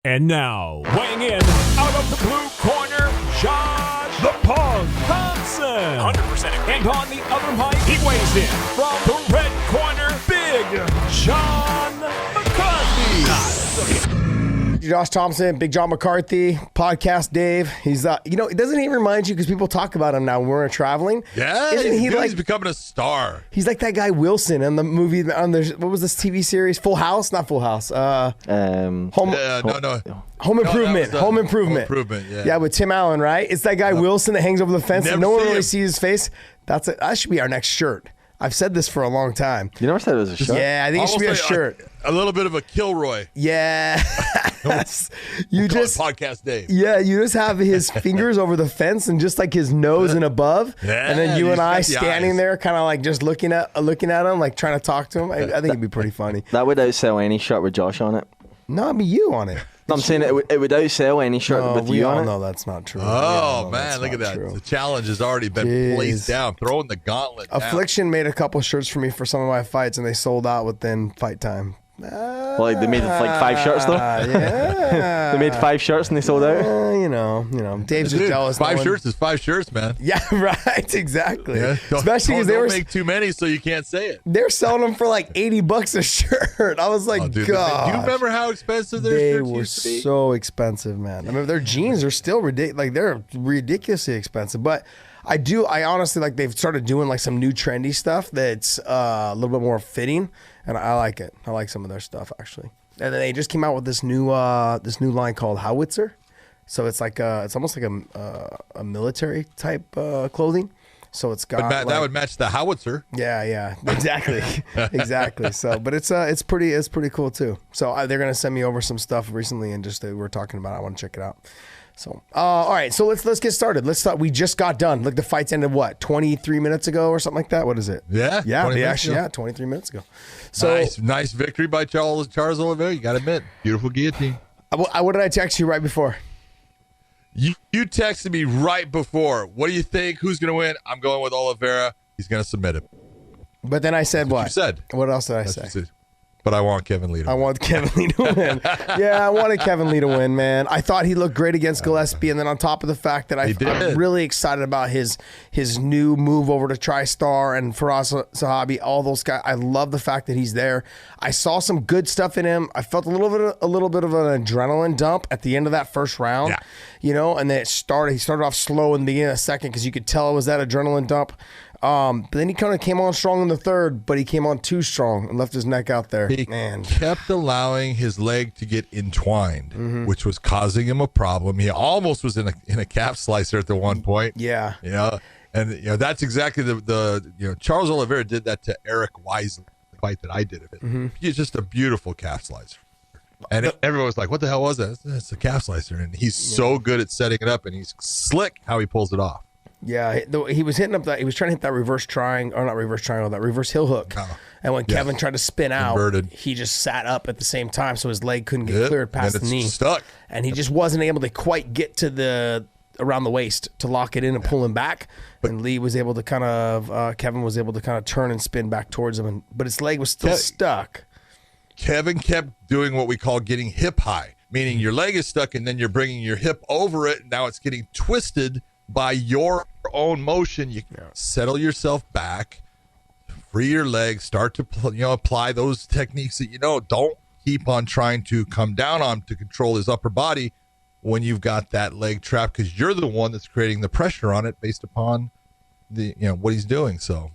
And now, weighing in out of the blue corner, Josh the Pug Thompson. 100%. And on the other mic, he weighs in from the red corner, Big John McCarthy. Josh Thompson, Big John McCarthy, Podcast Dave. He's, it doesn't even remind you because people talk about him now when we're traveling. Yeah, he's becoming a star. He's like that guy Wilson in the movie, what was this TV series? Full House? Not Full House. Home Improvement. Home Improvement, yeah. Yeah, with Tim Allen, right? It's that guy Wilson that hangs over the fence and no one really sees his face. That should be our next shirt. I've said this for a long time. You never said it was a shirt? Yeah, I think it should be a shirt. A little bit of a Kilroy. Yeah. Podcast Dave. Yeah, you just have his fingers over the fence and just like his nose and above. Yeah, and then you and I standing eyes. there kind of like just looking at him, like trying to talk to him. I think it'd be pretty funny. That would outsell any shirt with Josh on it. No, it'd be you on it. No, I'm saying it would outsell any shirt with you on it. No, that's not true. Oh, man, look at that. True. The challenge has already been placed down. Throwing the gauntlet down. Affliction made a couple shirts for me for some of my fights, and they sold out within fight time. Like they made like 5 shirts though. Yeah, they made 5 shirts and they sold out. Dave's just jealous. 5 shirts is 5 shirts, man. Yeah, right. Exactly. Yeah. Especially because they make too many, so you can't say it. They're selling them for like $80 a shirt. I was like, God. Do you remember how expensive their shirts used to be? They were so expensive, man. I mean, their jeans are still ridiculous. Like they're ridiculously expensive, but. I honestly like they've started doing like some new trendy stuff that's a little bit more fitting, and I like it. I like some of their stuff actually. And then they just came out with this new line called Howitzer. So it's like it's almost like a military type clothing. So it's got that would match the howitzer. Yeah, exactly, exactly. So, but it's pretty cool too. So they're gonna send me over some stuff recently, and just we're talking about it. I want to check it out. So, all right. So let's get started. Let's start. We just got done. Like the fights ended 23 minutes ago or something like that. What is it? Yeah. 23 minutes ago. So nice victory by Charles Oliveira. You got to admit, beautiful guillotine. What did I text you right before? You texted me right before. What do you think? Who's going to win? I'm going with Oliveira. He's going to submit him. But then I said what? You said. What else did I say? But I want Kevin Lee to win. I want Kevin Lee to win. Yeah, I wanted Kevin Lee to win, man. I thought he looked great against Gillespie, and then on top of the fact that I'm really excited about his new move over to TriStar and Faraz Sahabi, all those guys. I love the fact that he's there. I saw some good stuff in him. I felt a little bit of an adrenaline dump at the end of that first round. Yeah. And then he started off slow in the beginning of the second because you could tell it was that adrenaline dump. But then he kind of came on strong in the third, but he came on too strong and left his neck out there. He kept allowing his leg to get entwined, which was causing him a problem. He almost was in a calf slicer at the one point. Yeah. And that's exactly the Charles Oliveira did that to Eric Wise, the fight that I did of it. He's just a beautiful calf slicer. And everyone was like, what the hell was that? It's a calf slicer. And he's so good at setting it up, and he's slick how he pulls it off. Yeah, he was hitting up that. He was trying to hit that reverse triangle, or not reverse triangle, that reverse heel hook. And when Kevin tried to spin out, he just sat up at the same time, so his leg couldn't get cleared past the knee. Stuck, and he just wasn't able to quite get to around the waist to lock it in and pull him back. And Lee was able to Kevin was able to kind of turn and spin back towards him, but his leg was still stuck. Kevin kept doing what we call getting hip high, meaning your leg is stuck, and then you're bringing your hip over it, and now it's getting twisted. By your own motion, you settle yourself back, free your legs, start to apply those techniques that don't keep on trying to come down on to control his upper body when you've got that leg trapped, because you're the one that's creating the pressure on it based upon what he's doing. So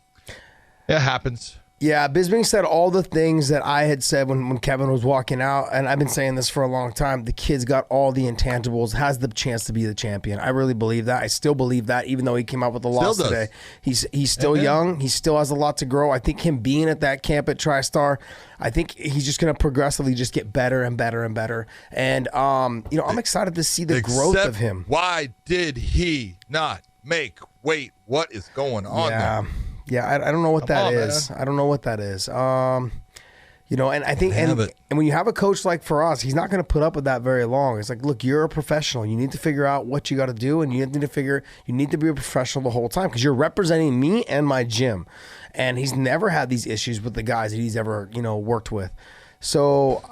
it happens. Yeah, Bisping said all the things that I had said when Kevin was walking out, and I've been saying this for a long time. The kid's got all the intangibles, has the chance to be the champion. I really believe that. I still believe that, even though he came out with a loss today. He's still young. He still has a lot to grow. I think him being at that camp at TriStar, I think he's just going to progressively just get better and better and better. And I'm excited to see the growth of him. Why did he not make weight? What is going on there? Yeah, I don't know what that is. I don't know what that is. And I think, and when you have a coach like Faraz, he's not going to put up with that very long. It's like, look, you're a professional. You need to figure out what you got to do, and you need to be a professional the whole time because you're representing me and my gym. And he's never had these issues with the guys that he's ever, worked with. So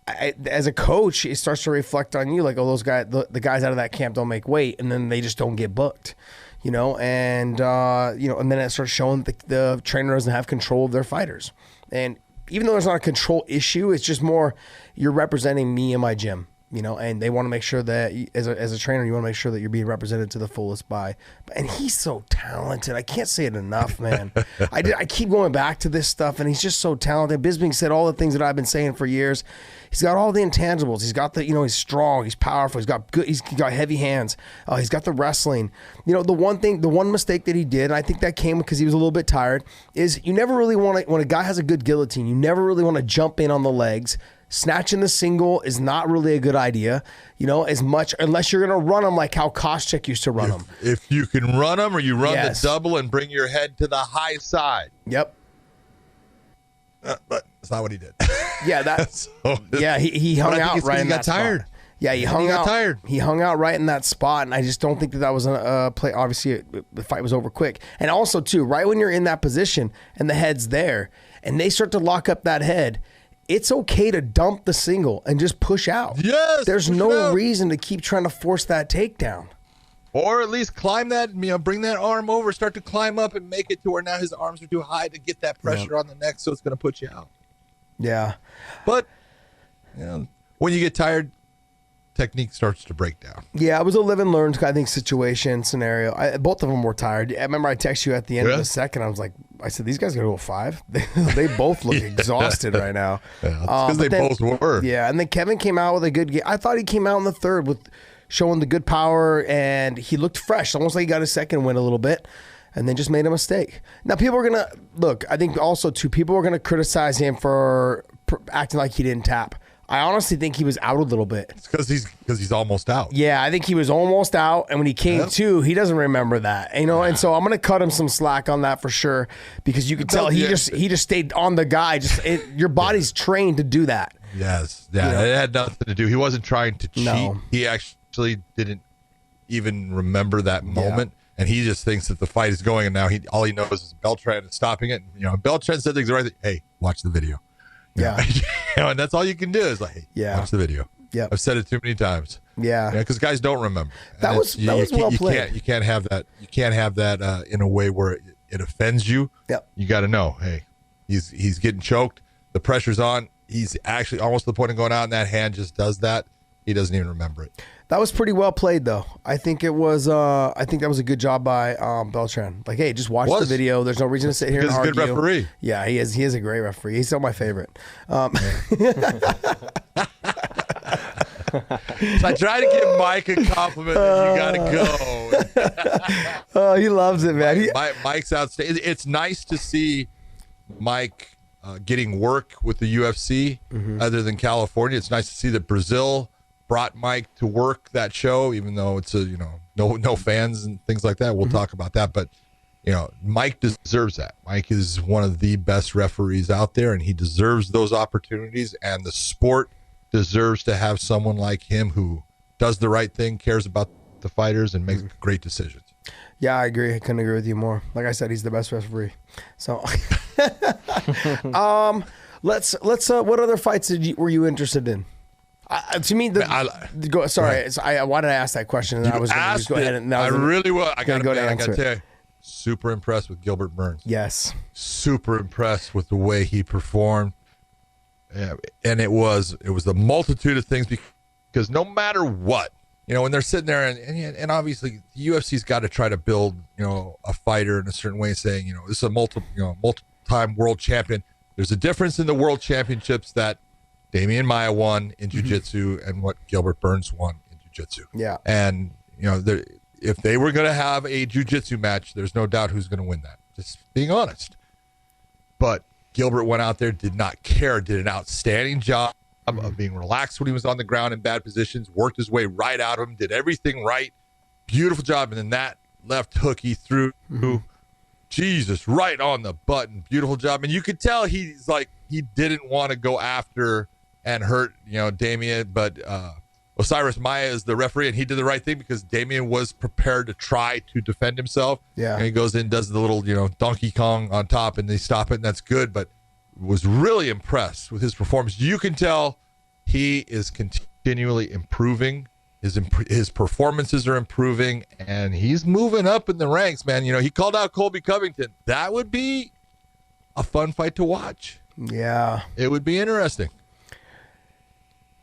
as a coach, it starts to reflect on you, like, oh, those guys, the guys out of that camp don't make weight, and then they just don't get booked, and and then it starts showing the trainer doesn't have control of their fighters. And even though there's not a control issue, it's just more you're representing me in my gym. And they want to make sure that as a trainer, you want to make sure that you're being represented to the fullest and he's so talented. I can't say it enough, man. I keep going back to this stuff, and he's just so talented. Bisping said all the things that I've been saying for years. He's got all the intangibles. He's got he's strong, he's powerful, he's got heavy hands. He's got the wrestling. The one mistake that he did, and I think that came because he was a little bit tired, is you never really want to, when a guy has a good guillotine, you never really want to jump in on the legs. Snatching the single is not really a good idea, as much, unless you're going to run them like how Koscheck used to run them. If you can run them, or you run the double and bring your head to the high side. Yep. But that's not what he did. Yeah, he hung out right in that spot. He got tired. Yeah, he hung out. Tired. He hung out right in that spot, and I just don't think that was a play. Obviously, the fight was over quick. And also, too, right when you're in that position and the head's there, and they start to lock up that head, it's okay to dump the single and just push out. Yes. There's no reason to keep trying to force that takedown. Or at least climb that, bring that arm over, start to climb up and make it to where now his arms are too high to get that pressure on the neck, so it's going to put you out. Yeah. But when you get tired, technique starts to break down. Yeah, it was a live and learn, I think, scenario. Both of them were tired. I remember I texted you at the end of the second. I said, these guys got to go 5. They both look exhausted right now. Yeah, because they both were. Yeah, and then Kevin came out with a good game. I thought he came out in the third with showing the good power, and he looked fresh, almost like he got his second win a little bit, and then just made a mistake. Now, people are going to, look, I think also, too, people are going to criticize him for acting like he didn't tap. I honestly think he was out a little bit. It's because he's almost out. Yeah, I think he was almost out, and when he came to, he doesn't remember that, And so I'm going to cut him some slack on that for sure, because you could tell he just stayed on the guy. Your body's trained to do that. Yes, yeah, it had nothing to do. He wasn't trying to cheat. No. He actually didn't even remember that moment, and he just thinks that the fight is going, and now all he knows is Beltran is stopping it. Beltran said things right. Hey, watch the video. Yeah. And that's all you can do is like, hey, watch the video. Yeah. I've said it too many times. Yeah. Because guys don't remember. That was well played. You can't have that. You can't have that in a way where it offends you. Yep. You got to know, hey, he's getting choked. The pressure's on. He's actually almost to the point of going out, and that hand just does that. He doesn't even remember it. That was pretty well played, though. I think it was. I think that was a good job by Beltran. Like, hey, just watch the video. The's no reason to sit here and argue. He's a good referee. Yeah, he is. He is a great referee. He's still my favorite. So I try to give Mike a compliment, and you got to go. Oh, he loves it, man. Mike's outstanding. It's nice to see Mike getting work with the UFC other than California. It's nice to see that Brazil brought Mike to work that show, even though it's no fans and things like that. We'll talk about that, but Mike deserves that. Mike is one of the best referees out there, and he deserves those opportunities, and the sport deserves to have someone like him who does the right thing, cares about the fighters, and makes great decisions. Yeah, I agree. I couldn't agree with you more. Like I said, he's the best referee. So let's what other fights were you interested in? To me, why did I ask that question? And I was going to just go ahead and I really will. I got to tell you, super impressed with Gilbert Burns. Yes, super impressed with the way he performed. Yeah, and it was a multitude of things, because no matter what, when they're sitting there and obviously the UFC's got to try to build a fighter in a certain way, saying this is a multi-time world champion. There's a difference in the world championships that Damian Maia won in jiu-jitsu and what Gilbert Burns won in jiu-jitsu. Yeah. And, if they were going to have a jiu-jitsu match, there's no doubt who's going to win that. Just being honest. But Gilbert went out there, did not care, did an outstanding job of being relaxed when he was on the ground in bad positions, worked his way right out of him, did everything right. Beautiful job. And then that left hook he threw, Jesus, right on the button. Beautiful job. And you could tell he didn't want to go after and hurt, Damian, but Osiris Maia is the referee, and he did the right thing because Damian was prepared to try to defend himself. Yeah. And he goes in, does the little, Donkey Kong on top, and they stop it, and that's good, but was really impressed with his performance. You can tell he is continually improving. His performances are improving, and he's moving up in the ranks, man. He called out Colby Covington. That would be a fun fight to watch. Yeah. It would be interesting.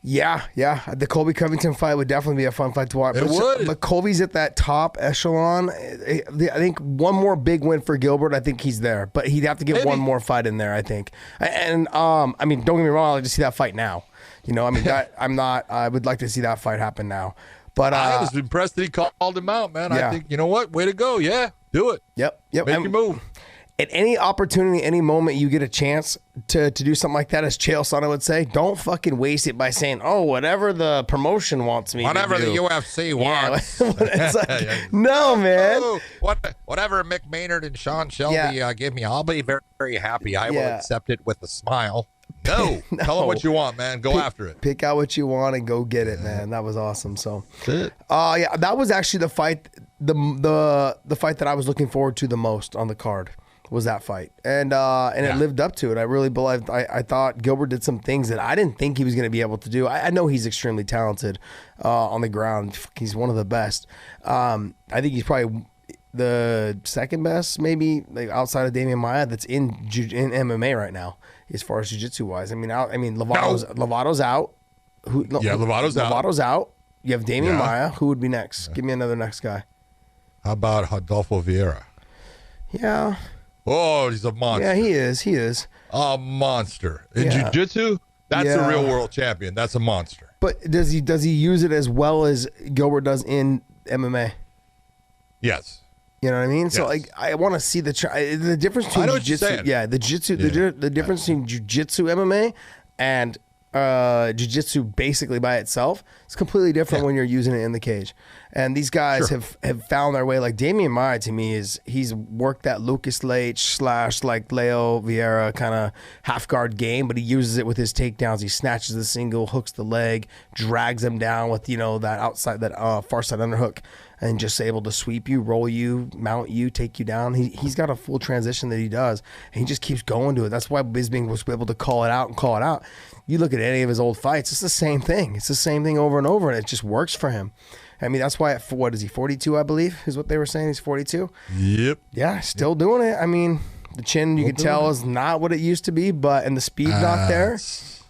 Yeah. The Colby Covington fight would definitely be a fun fight to watch. It would. But Colby's at that top echelon. I think one more big win for Gilbert. I think he's there, but he'd have to get one more fight in there, I think. And don't get me wrong, I'd like to see that fight now. I would like to see that fight happen now. But I was impressed that he called him out, man. Yeah. I think, you know what? Way to go. Yeah, do it. Yep. Make your move. At any opportunity, any moment you get a chance to do something like that, as Chael Sonnen would say, don't fucking waste it by saying, "Oh, whatever the promotion wants me Whatever to do." the UFC wants. It's like, no, man. Oh, whatever Mick Maynard and Sean Shelby give me, I'll be very, very happy. I will accept it with a smile. No. Tell them what you want, man. Go after it. Pick out what you want and go get it, man. That was awesome. So, that's it. That was actually the fight, the fight that I was looking forward to the most on the card. Was that fight, and it lived up to it. I really believed. I thought Gilbert did some things that I didn't think he was going to be able to do. I know he's extremely talented on the ground. He's one of the best. I think he's probably the second best, maybe outside of Damian Maia, that's in MMA right now as far as jiu-jitsu wise. Lovato's out. Lovato's out. You have Damian Maia. Who would be next? Give me another next guy. How about Rodolfo Vieira? Yeah. Oh, he's a monster. Yeah, he is. A monster. In jiu-jitsu, that's a real world champion. That's a monster. But does he use it as well as Gilbert does in MMA? Yes. You know what I mean? Yes. So I want to see the difference between jiu-jitsu. Yeah, the difference between jiu-jitsu MMA and jiu-jitsu basically by itself is completely different when you're using it in the cage. And these guys have found their way. Like Damian Maia, to me, he's worked that Lucas Leite / like Leo Vieira kind of half guard game, but he uses it with his takedowns. He snatches the single, hooks the leg, drags him down with that outside, that far side underhook, and just able to sweep you, roll you, mount you, take you down. He's got a full transition that he does, and he just keeps going to it. That's why Bisping was able to call it out. You look at any of his old fights, it's the same thing. It's the same thing over and over, and it just works for him. I mean, that's why what is he, 42, I believe, is what they were saying. He's 42. Yep. Yeah, still doing it. I mean, the chin, you can tell, is not what it used to be, and the speed not there.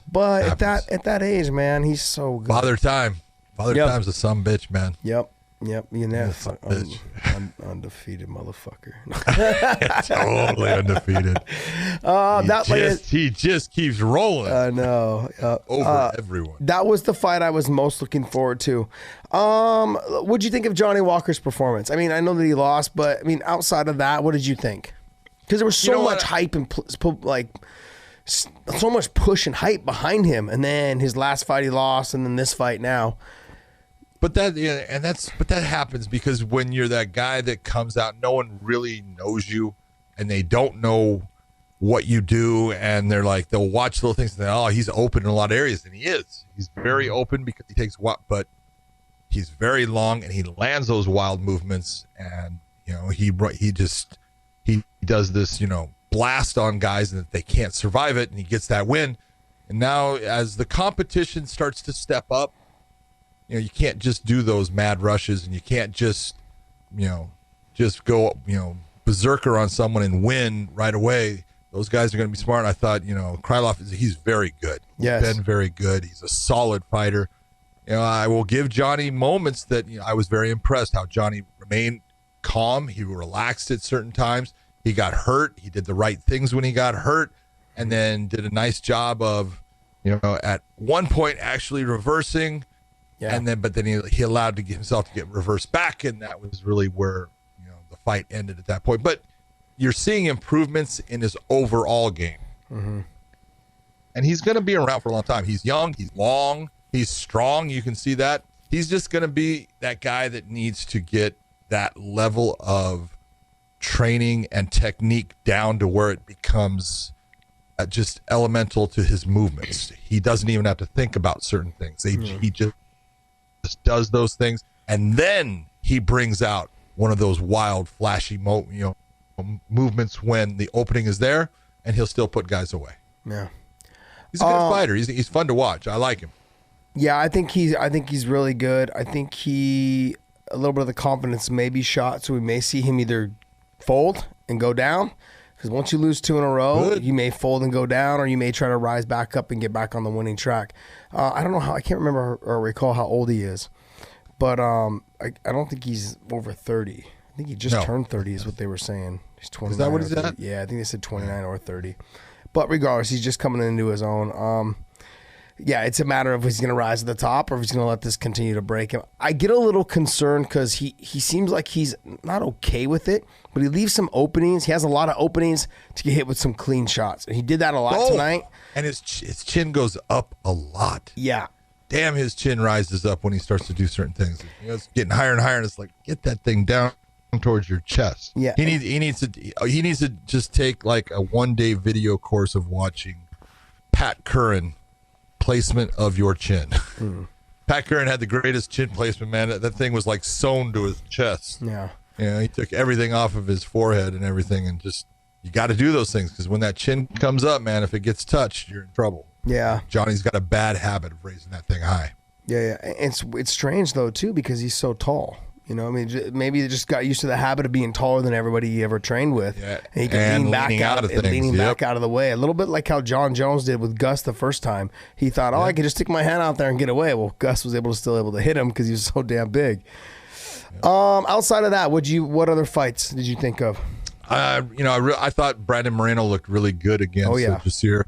But at that age, man, he's so good. Father Time's a son bitch, man. Yep. You know, undefeated motherfucker. Totally undefeated. He just keeps rolling. I know. Over everyone. That was the fight I was most looking forward to. What'd you think of Johnny Walker's performance? I mean, I know that he lost, but I mean, outside of that, what did you think? Because there was so much hype and so much push and hype behind him, and then his last fight he lost, and then this fight now. But that happens because when you're that guy that comes out, no one really knows you, and they don't know what you do, and they'll watch little things and think, he's open in a lot of areas, and he is. He's very open because he takes but he's very long, and he lands those wild movements, and he does this blast on guys, and they can't survive it, and he gets that win. And now as the competition starts to step up, you can't just do those mad rushes, and you can't just go, berserker on someone and win right away. Those guys are going to be smart. And I thought, Krylov he's very good. Yes. He's been very good. He's a solid fighter. I will give Johnny moments that I was very impressed how Johnny remained calm. He relaxed at certain times. He got hurt. He did the right things when he got hurt, and then did a nice job of, at one point actually reversing. Yeah. But then he allowed himself to get reversed back, and that was really where the fight ended at that point. But you're seeing improvements in his overall game, and he's going to be around for a long time. He's young, he's long, he's strong. You can see that. He's just going to be that guy that needs to get that level of training and technique down to where it becomes just elemental to his movements. He doesn't even have to think about certain things. He just does those things, and then he brings out one of those wild, flashy, movements when the opening is there, and he'll still put guys away. Yeah, he's a good fighter. He's fun to watch. I like him. Yeah, I think he's really good. I think a little bit of the confidence may be shot, so we may see him either fold and go down. Because once you lose 2 in a row, you may fold and go down, or you may try to rise back up and get back on the winning track. I don't know I can't remember or recall how old he is, but I don't think he's over 30. I think he just turned 30 is what they were saying. He's 29. Is that what he's at? Yeah, I think they said 29 or 30. But regardless, he's just coming into his own. Yeah, it's a matter of if he's going to rise to the top or if he's going to let this continue to break him. I get a little concerned because he seems like he's not okay with it, but he leaves some openings. He has a lot of openings to get hit with some clean shots. And he did that a lot tonight. And his chin goes up a lot. Yeah. Damn, his chin rises up when he starts to do certain things. It's getting higher and higher, and it's like, get that thing down towards your chest. Yeah. He needs to just take like a 1-day video course of watching Pat Curran placement of your chin. Pat Curran had the greatest chin placement, man. That thing was like sewn to his chest. Yeah. He took everything off of his forehead and everything, and just, you got to do those things, because when that chin comes up, man, if it gets touched, you're in trouble. Yeah. Johnny's got a bad habit of raising that thing high. Yeah. It's strange though too, because he's so tall. You know, I mean, maybe they just got used to the habit of being taller than everybody he ever trained with. Yeah. And he can lean back leaning back out of the way. A little bit like how John Jones did with Gus the first time. He thought, I could just stick my hand out there and get away. Well, Gus was still able to hit him because he was so damn big. Outside of that, what other fights did you think of? I thought Brandon Moreno looked really good against Jasir.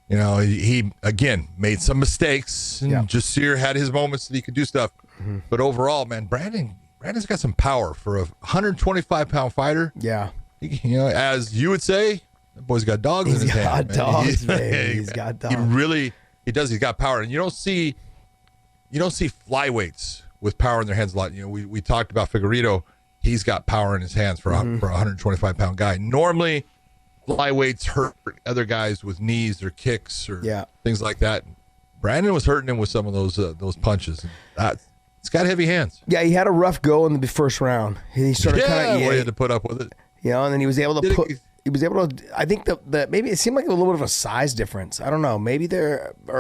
He again made some mistakes, and Jasir had his moments that he could do stuff. Mm-hmm. But overall, man, Brandon's got some power for a 125-pound fighter. Yeah. As you would say, that boy's got dogs in his hand. He's got dogs. He does. He's got power. And you don't see flyweights with power in their hands a lot. We talked about Figueiredo. He's got power in his hands for a 125-pound guy. Normally, flyweights hurt other guys with knees or kicks or things like that. Brandon was hurting him with some of those punches. He's got heavy hands. Yeah, he had a rough go in the first round. He started kind of he had to put up with it. And then he was able to I think that maybe it seemed like a little bit of a size difference. I don't know. Maybe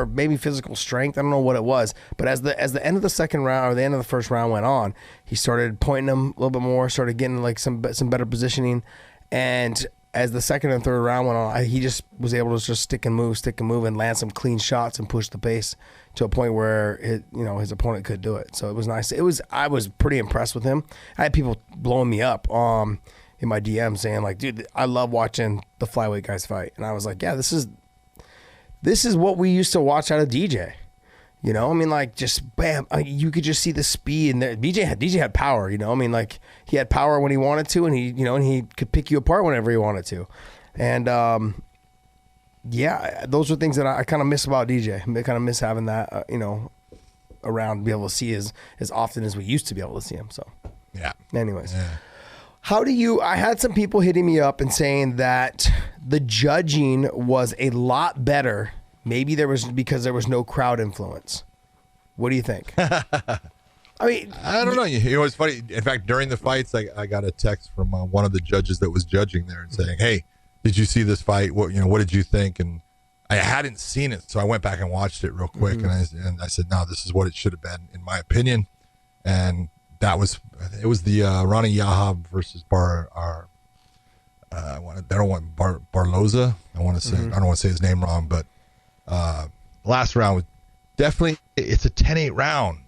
maybe physical strength. I don't know what it was. But as the end of the second round or the end of the first round went on, he started pointing him a little bit more, started getting like some better positioning. And as the second and third round went on, he just was able to just stick and move and land some clean shots and push the pace to a point where his opponent could do it. So it was nice. I was pretty impressed with him. I had people blowing me up in my DM saying like, dude, I love watching the flyweight guys fight. And I was like, yeah, this is what we used to watch out of DJ. I mean, like, just bam, you could just see the speed. And DJ had power. I mean, like, he had power when he wanted to, and he could pick you apart whenever he wanted to. And those are things that I kind of miss about DJ. I kind of miss having that, around to be able to see as often as we used to be able to see him. So, yeah. Anyways, yeah. I had some people hitting me up and saying that the judging was a lot better. Maybe because there was no crowd influence. What do you think? I mean, I don't know. It's funny. In fact, during the fights, I got a text from one of the judges that was judging there and saying, "Hey, did you see this fight? What did you think?" And I hadn't seen it, so I went back and watched it real quick, and I said, "No, this is what it should have been, in my opinion." And it was the Ronnie Yahab versus Barloza. I don't want to say I don't want to say his name wrong, but last round was definitely, it's a 10-8 round.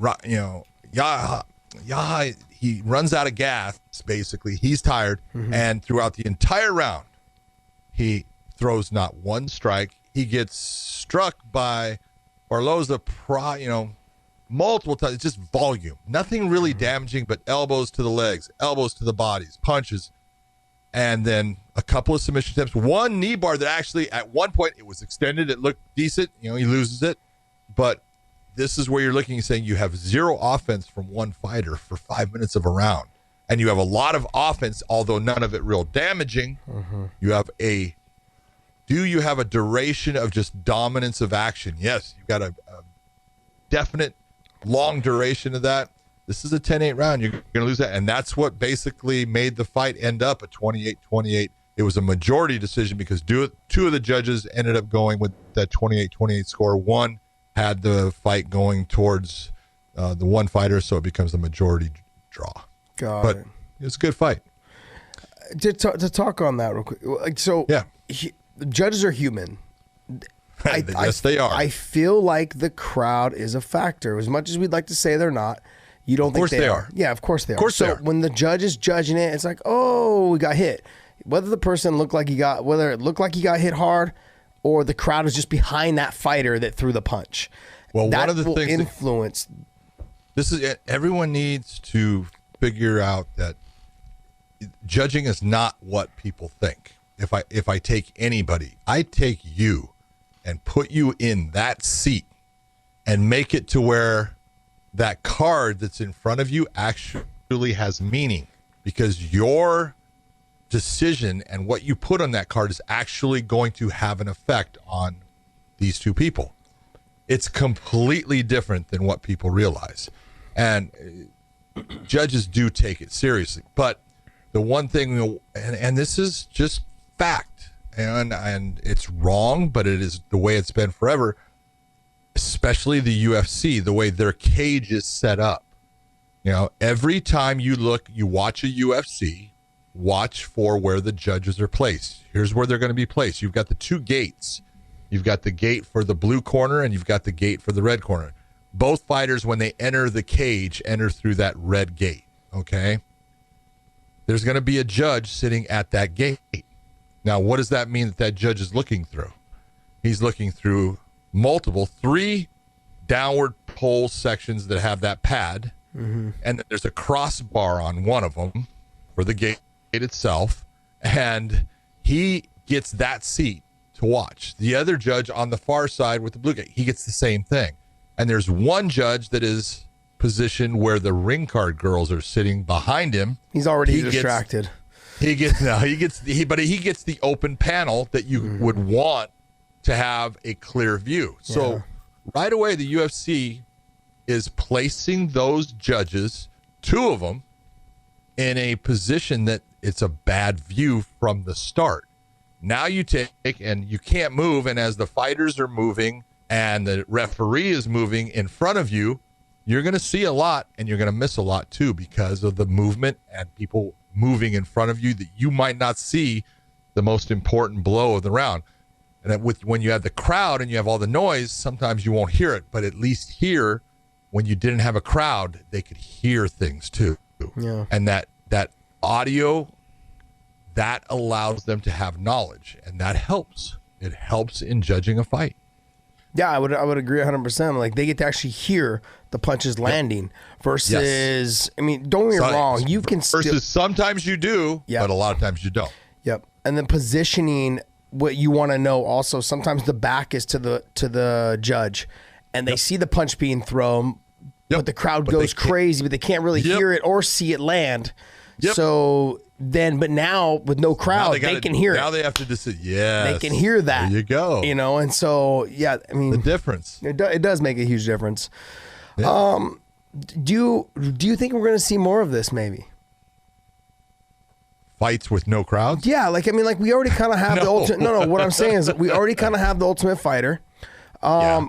Yaha, he runs out of gas, basically. He's tired, and throughout the entire round, he throws not one strike. He gets struck by Barloza, multiple times. It's just volume. Nothing really damaging, but elbows to the legs, elbows to the bodies, punches, and then a couple of submission attempts. One knee bar that actually, at one point, it was extended. It looked decent. He loses it. But this is where you're looking and saying you have zero offense from one fighter for 5 minutes of a round. And you have a lot of offense, although none of it real damaging. You have do you have a duration of just dominance of action? Yes, you've got a definite long duration of that. This is a 10-8 round. You're going to lose that. And that's what basically made the fight end up at 28-28. It was a majority decision because two of the judges ended up going with that 28-28 score. One had the fight going towards the one fighter, so it becomes a majority draw. But it's a good fight. To talk on that real quick, like, so yeah, judges are human. Yes, they are. I feel like the crowd is a factor. As much as we'd like to say they're not, you don't think they are. Yeah, of course they are. Of course they are. When the judge is judging it, it's like, oh, we got hit. Whether the person looked like he got hit hard, or the crowd is just behind that fighter that threw the punch. Well, that one of the will things influence. This is everyone needs to figure out that judging is not what people think. If I take anybody, I take you and put you in that seat and make it to where that card that's in front of you actually has meaning, because your decision and what you put on that card is actually going to have an effect on these two people. It's completely different than what people realize. And judges do take it seriously. But the one thing, and this is just fact, and it's wrong, but it is the way it's been forever, especially the UFC, the way their cage is set up. You know, every time you watch a UFC, watch for where the judges are placed. Here's where they're going to be placed. You've got the two gates. You've got the gate for the blue corner, and you've got the gate for the red corner. Both fighters, when they enter the cage, enter through that red gate, okay? There's going to be a judge sitting at that gate. Now, what does that mean that judge is looking through? He's looking through three downward pole sections that have that pad, and there's a crossbar on one of them for the gate itself, and he gets that seat to watch. The other judge on the far side with the blue gate, he gets the same thing. And there's one judge that is positioned where the ring card girls are sitting behind him. He's already distracted. He gets the open panel that you would want to have a clear view. So right away, the UFC is placing those judges, two of them, in a position that it's a bad view from the start. Now you take, and you can't move, and as the fighters are moving and the referee is moving in front of you, you're going to see a lot, and you're going to miss a lot too, because of the movement and people moving in front of you that you might not see the most important blow of the round. And when you have the crowd and you have all the noise, sometimes you won't hear it, but at least here, when you didn't have a crowd, they could hear things too. Yeah. And that audio, that allows them to have knowledge, and that helps. It helps in judging a fight. Yeah, I would agree 100%. Like, they get to actually hear the punches landing versus, I mean, don't get me wrong, you can versus sometimes you do, but a lot of times you don't. Yep. And then positioning, what you want to know also, sometimes the back is to the judge, and they see the punch being thrown, but the crowd goes crazy, but they can't really hear it or see it land. So then, but now with no crowd, they can hear it. Now they have to decide. Yeah, they can hear that. There you go. You know, and so I mean, the difference. It does make a huge difference. Yeah. Do you think we're going to see more of this? Maybe fights with no crowds. Yeah, like, I mean, like, we already kind of have the ultimate. No. What I'm saying is that we already kind of have the Ultimate Fighter.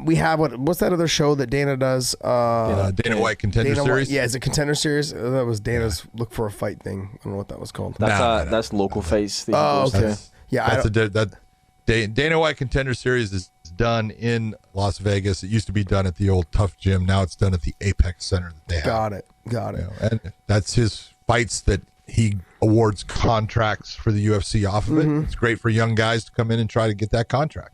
We have what's that other show that Dana does? Dana White Contender Series. Yeah, is it Contender Series? That was Dana's Look for a Fight thing. I don't know what that was called. That's local fights. Okay. Dana White Contender Series is done in Las Vegas. It used to be done at the old Tough Gym. Now it's done at the Apex Center that they have. Got it. You know, and that's his fights that he awards contracts for the UFC off of it. It's great for young guys to come in and try to get that contract.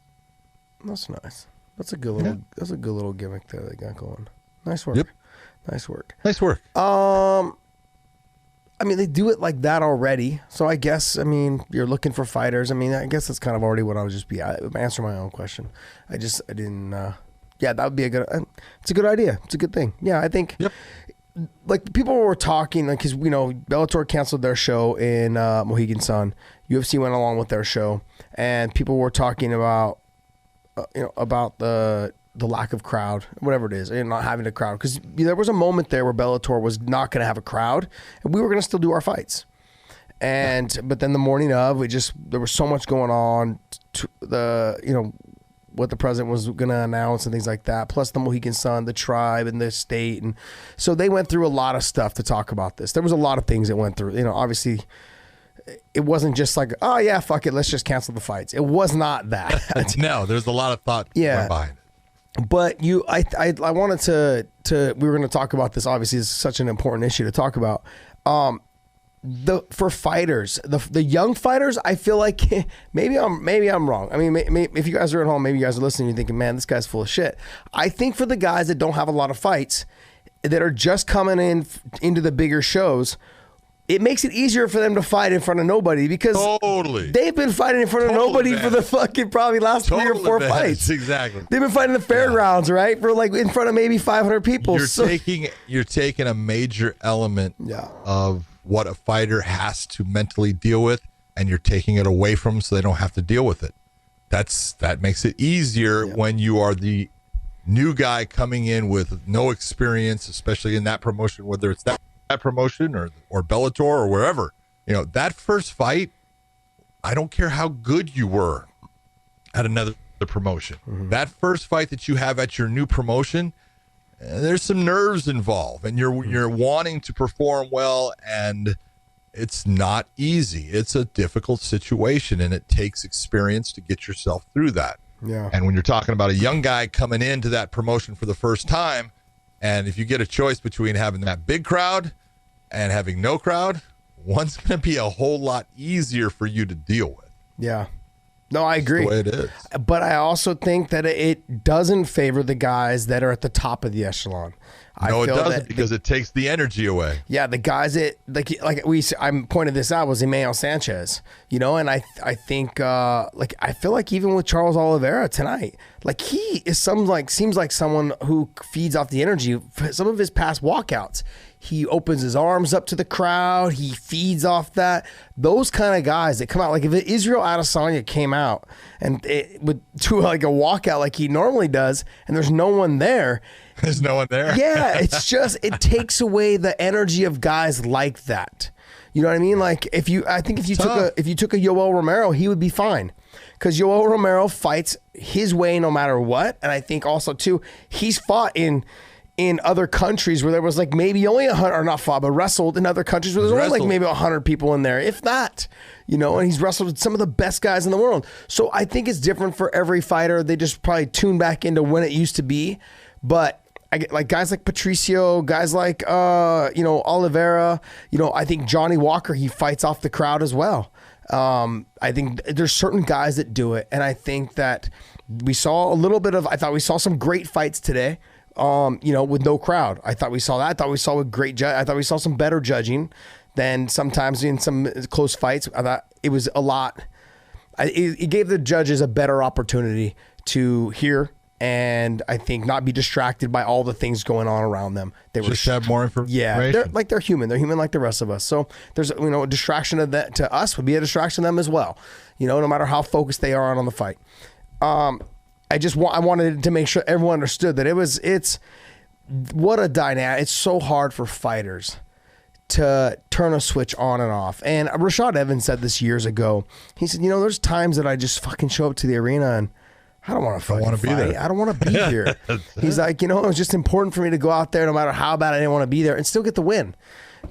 That's nice. That's a good little. That's a good little gimmick there they got going. Nice work. Yep. Nice work. Nice work. I mean, they do it like that already. So I guess, I mean, you're looking for fighters. I mean, I guess that's kind of already what I was answering my own question. I didn't. That would be a good. It's a good idea. It's a good thing. Yeah, I think. Yep. Like, people were talking, like, because, you know, Bellator canceled their show in Mohegan Sun. UFC went along with their show, and people were talking about. About the lack of crowd, whatever it is, and not having a crowd. Because there was a moment there where Bellator was not going to have a crowd, and we were going to still do our fights. But then the morning of, there was so much going on. what the president was going to announce and things like that, plus the Mohegan Sun, the tribe, and the state. And so they went through a lot of stuff to talk about this. There was a lot of things that went through. Obviously, it wasn't just like, oh, yeah, fuck it, let's just cancel the fights. It was not that. No, there's a lot of thought behind it. But I wanted to we were going to talk about this. Obviously, it's such an important issue to talk about. For fighters, the young fighters, I feel like maybe I'm wrong. I mean, if you guys are at home, maybe you guys are listening, you're thinking, man, this guy's full of shit. I think for the guys that don't have a lot of fights, that are just coming into the bigger shows, it makes it easier for them to fight in front of nobody because they've been fighting in front of nobody for the fucking probably last 3 or 4 fights. Exactly. They've been fighting the fairgrounds, right? For like in front of maybe 500 people. You're taking a major element of what a fighter has to mentally deal with, and you're taking it away from them so they don't have to deal with it. That makes it easier when you are the new guy coming in with no experience, especially in that promotion, whether it's that promotion or Bellator or wherever. That first fight, I don't care how good you were at another promotion. Mm-hmm. That first fight that you have at your new promotion, there's some nerves involved, and you're wanting to perform well, and it's not easy. It's a difficult situation, and it takes experience to get yourself through that. Yeah. And when you're talking about a young guy coming into that promotion for the first time, and if you get a choice between having that big crowd and having no crowd, one's going to be a whole lot easier for you to deal with. Yeah. No, I agree. That's the way it is. But I also think that it doesn't favor the guys that are at the top of the echelon. No, it doesn't, because it takes the energy away. Yeah, the guys that I pointed this out was Emmanuel Sanchez, and I think I feel like even with Charles Oliveira tonight, like he is seems like someone who feeds off the energy. Some of his past walkouts, he opens his arms up to the crowd. He feeds off that. Those kind of guys that come out, like if Israel Adesanya came out and would do like a walkout like he normally does, and there's no one there. There's no one there. Yeah, it's just it takes away the energy of guys like that. You know what I mean? Like if you took a Yoel Romero, he would be fine, because Yoel Romero fights his way no matter what. And I think also too, he's fought in other countries where there was like maybe only 100, or not fought, but wrestled in other countries where there's only like maybe 100 people in there, if that. And he's wrestled with some of the best guys in the world. So I think it's different for every fighter. They just probably tune back into when it used to be, but. I get like guys like Patricio, guys like Oliveira. I think Johnny Walker, he fights off the crowd as well. I think there's certain guys that do it, and I think that we saw a little bit of. I thought we saw some great fights today. With no crowd. I thought we saw that. I thought we saw a great judge. I thought we saw some better judging than sometimes in some close fights. I thought it was a lot. It gave the judges a better opportunity to hear. And I think not be distracted by all the things going on around them. They just have more information. Yeah, they're human. They're human like the rest of us. So there's a distraction of that to us would be a distraction to them as well. No matter how focused they are on the fight. I wanted to make sure everyone understood that it's what a dynamic. It's so hard for fighters to turn a switch on and off. And Rashad Evans said this years ago. He said, there's times that I just fucking show up to the arena and I don't want to fucking fight. I don't want to be here. He's like, it was just important for me to go out there no matter how bad I didn't want to be there and still get the win.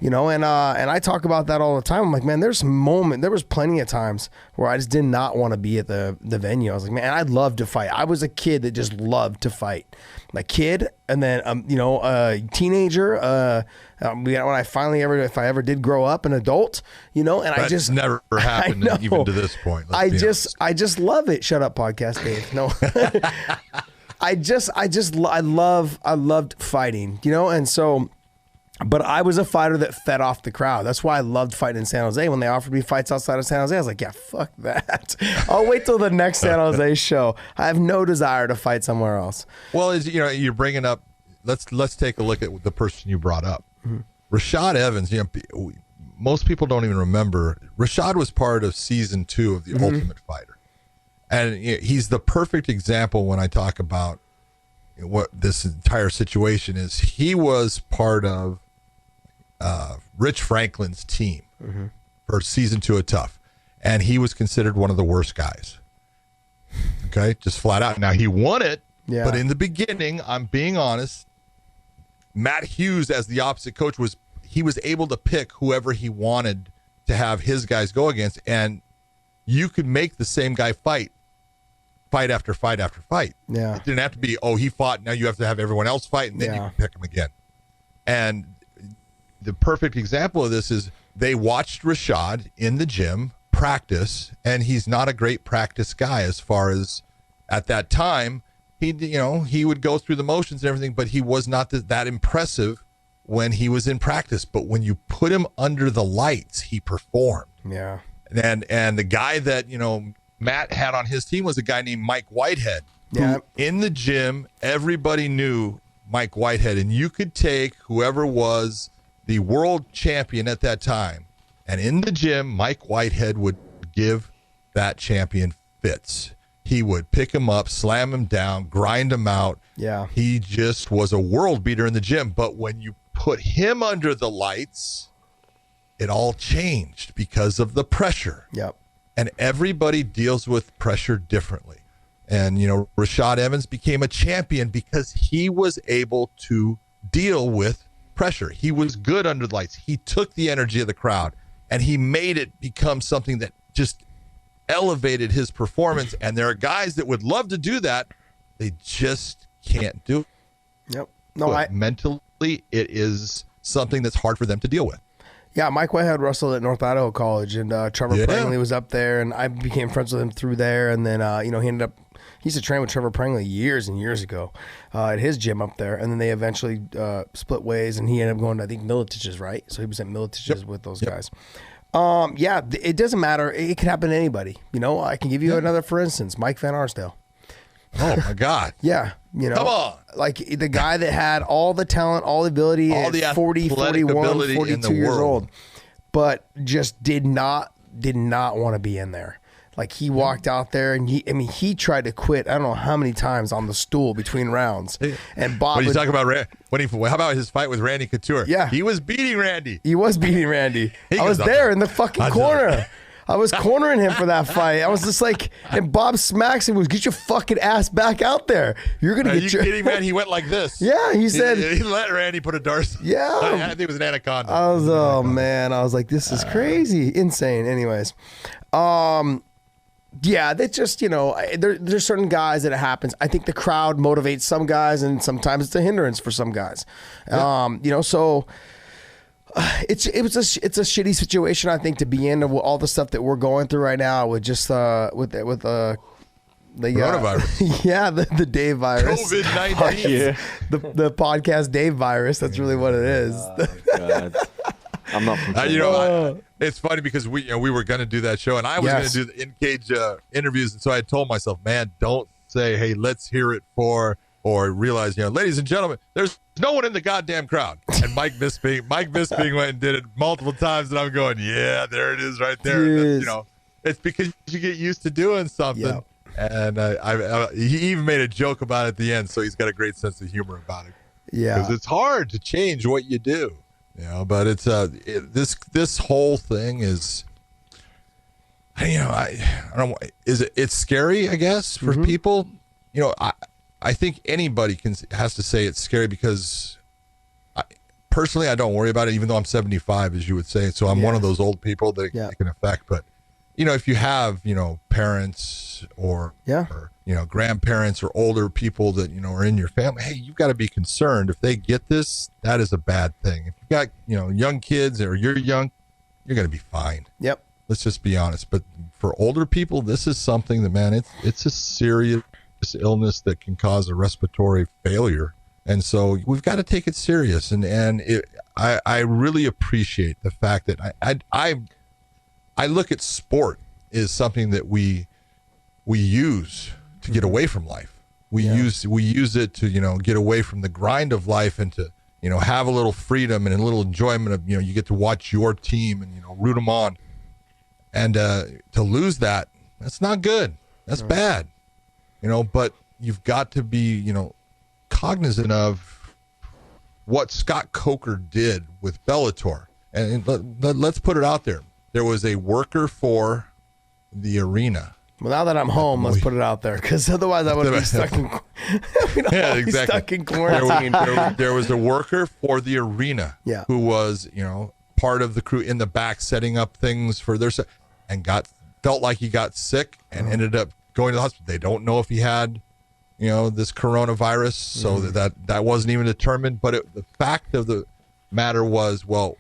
And I talk about that all the time. I'm like, man, there was plenty of times where I just did not want to be at the venue. I was like, man, I'd love to fight. I was a kid that just loved to fight. A kid, and then a teenager. When I finally if I ever did grow up an adult, and that's I just never happened even to this point. I just love it. Shut up, podcast Dave. No, I loved fighting, and so. But I was a fighter that fed off the crowd. That's why I loved fighting in San Jose. When they offered me fights outside of San Jose, I was like, yeah, fuck that. I'll wait till the next San Jose show. I have no desire to fight somewhere else. Well, you're bringing up, let's take a look at the person you brought up. Mm-hmm. Rashad Evans, most people don't even remember. Rashad was part of season 2 of The Ultimate Fighter. And he's the perfect example when I talk about what this entire situation is. He was part of Rich Franklin's team for season 2 of Tough, and he was considered one of the worst guys. Okay, just flat out. Now, he won it, Yeah. but in the beginning, I'm being honest, Matt Hughes, as the opposite coach, was able to pick whoever he wanted to have his guys go against, and you could make the same guy fight after fight after fight. Yeah. It didn't have to be, he fought, now you have to have everyone else fight, and then you can pick him again. And the perfect example of this is they watched Rashad in the gym practice, and he's not a great practice guy as far as at that time. He would go through the motions and everything, but he was not that impressive when he was in practice. But when you put him under the lights, he performed. Yeah. And the guy that, Matt had on his team was a guy named Mike Whitehead. Yeah. Who, in the gym, everybody knew Mike Whitehead. And you could take whoever was the world champion at that time, and in the gym, Mike Whitehead would give that champion fits. He would pick him up, slam him down, grind him out. Yeah. He just was a world beater in the gym. But when you put him under the lights, it all changed because of the pressure. Yep. And everybody deals with pressure differently. And, Rashad Evans became a champion because he was able to deal with pressure. He was good under the lights. He took the energy of the crowd and he made it become something that just elevated his performance. And there are guys that would love to do that. They just can't do it. Yep. No, mentally, it is something that's hard for them to deal with. Yeah, Mike Whitehead wrestled at North Idaho College, and Trevor Prangley was up there, and I became friends with him through there. And then, he used to train with Trevor Prangley years and years ago at his gym up there. And then they eventually split ways, and he ended up going to, I think, Militich's, right? So he was at Militich's with those guys. It doesn't matter. It could happen to anybody. I can give you another, for instance, Mike Van Arsdale. Oh, my God. Yeah. Come on. Like the guy that had all the talent, all the ability, all at the 40, 41, ability 42 years old, but just did not want to be in there. Like he walked out there and he tried to quit. I don't know how many times on the stool between rounds. And Bob, what are you talking about? How about his fight with Randy Couture? Yeah. He was beating Randy. He was beating Randy. I was there in the fucking corner. I was cornering him for that fight. I was just like, and Bob smacks him, get your fucking ass back out there. You're going to get your... kidding, man? He went like this. Yeah, he said... He let Randy put a Darcy. Yeah. I think it was an anaconda. I was like, this is crazy. Insane. Anyways. Yeah, they just, there's certain guys that it happens. I think the crowd motivates some guys, and sometimes it's a hindrance for some guys. Yeah. So... It's a shitty situation, I think, to be in, all the stuff that we're going through right now with just with the coronavirus. Yeah, the Dave virus. COVID-19. Yeah. The podcast Dave virus. That's really what it is. God. I'm not. It's funny because we were going to do that show, and I was going to do the in-cage interviews, and so I told myself, man, don't say, hey, let's hear it for. Or realize, ladies and gentlemen, there's no one in the goddamn crowd. And Mike Bisping went and did it multiple times, and I'm going, yeah, there it is right there. It's because you get used to doing something. Yep. And he even made a joke about it at the end, so he's got a great sense of humor about it. Yeah, because it's hard to change what you do. But it's this whole thing is, I don't. It's scary, I guess, for people. I think anybody has to say it's scary because personally, I don't worry about it, even though I'm 75, as you would say. So I'm one of those old people that it can affect. But, if you have, parents or grandparents or older people that, are in your family, hey, you've got to be concerned. If they get this, that is a bad thing. If you got, young kids or you're young, you're going to be fine. Yep. Let's just be honest. But for older people, this is something that, man, it's a serious illness that can cause a respiratory failure, and so we've got to take it serious. I really appreciate the fact that I look at sport as something that we use to get away from life. We use it to get away from the grind of life and to have a little freedom and a little enjoyment of you get to watch your team and root them on, and to lose that's not good. That's bad. But you've got to be, cognizant of what Scott Coker did with Bellator. And let's put it out there. There was a worker for the arena Well, now that I'm home, let's put it out there, because otherwise I would be stuck in. Yeah, exactly. Stuck in quarantine. There was a worker for the arena, who was part of the crew in the back setting up things for their and felt like he got sick and ended up going to the hospital. They don't know if he had this coronavirus, so that wasn't even determined. But the fact of the matter was, well,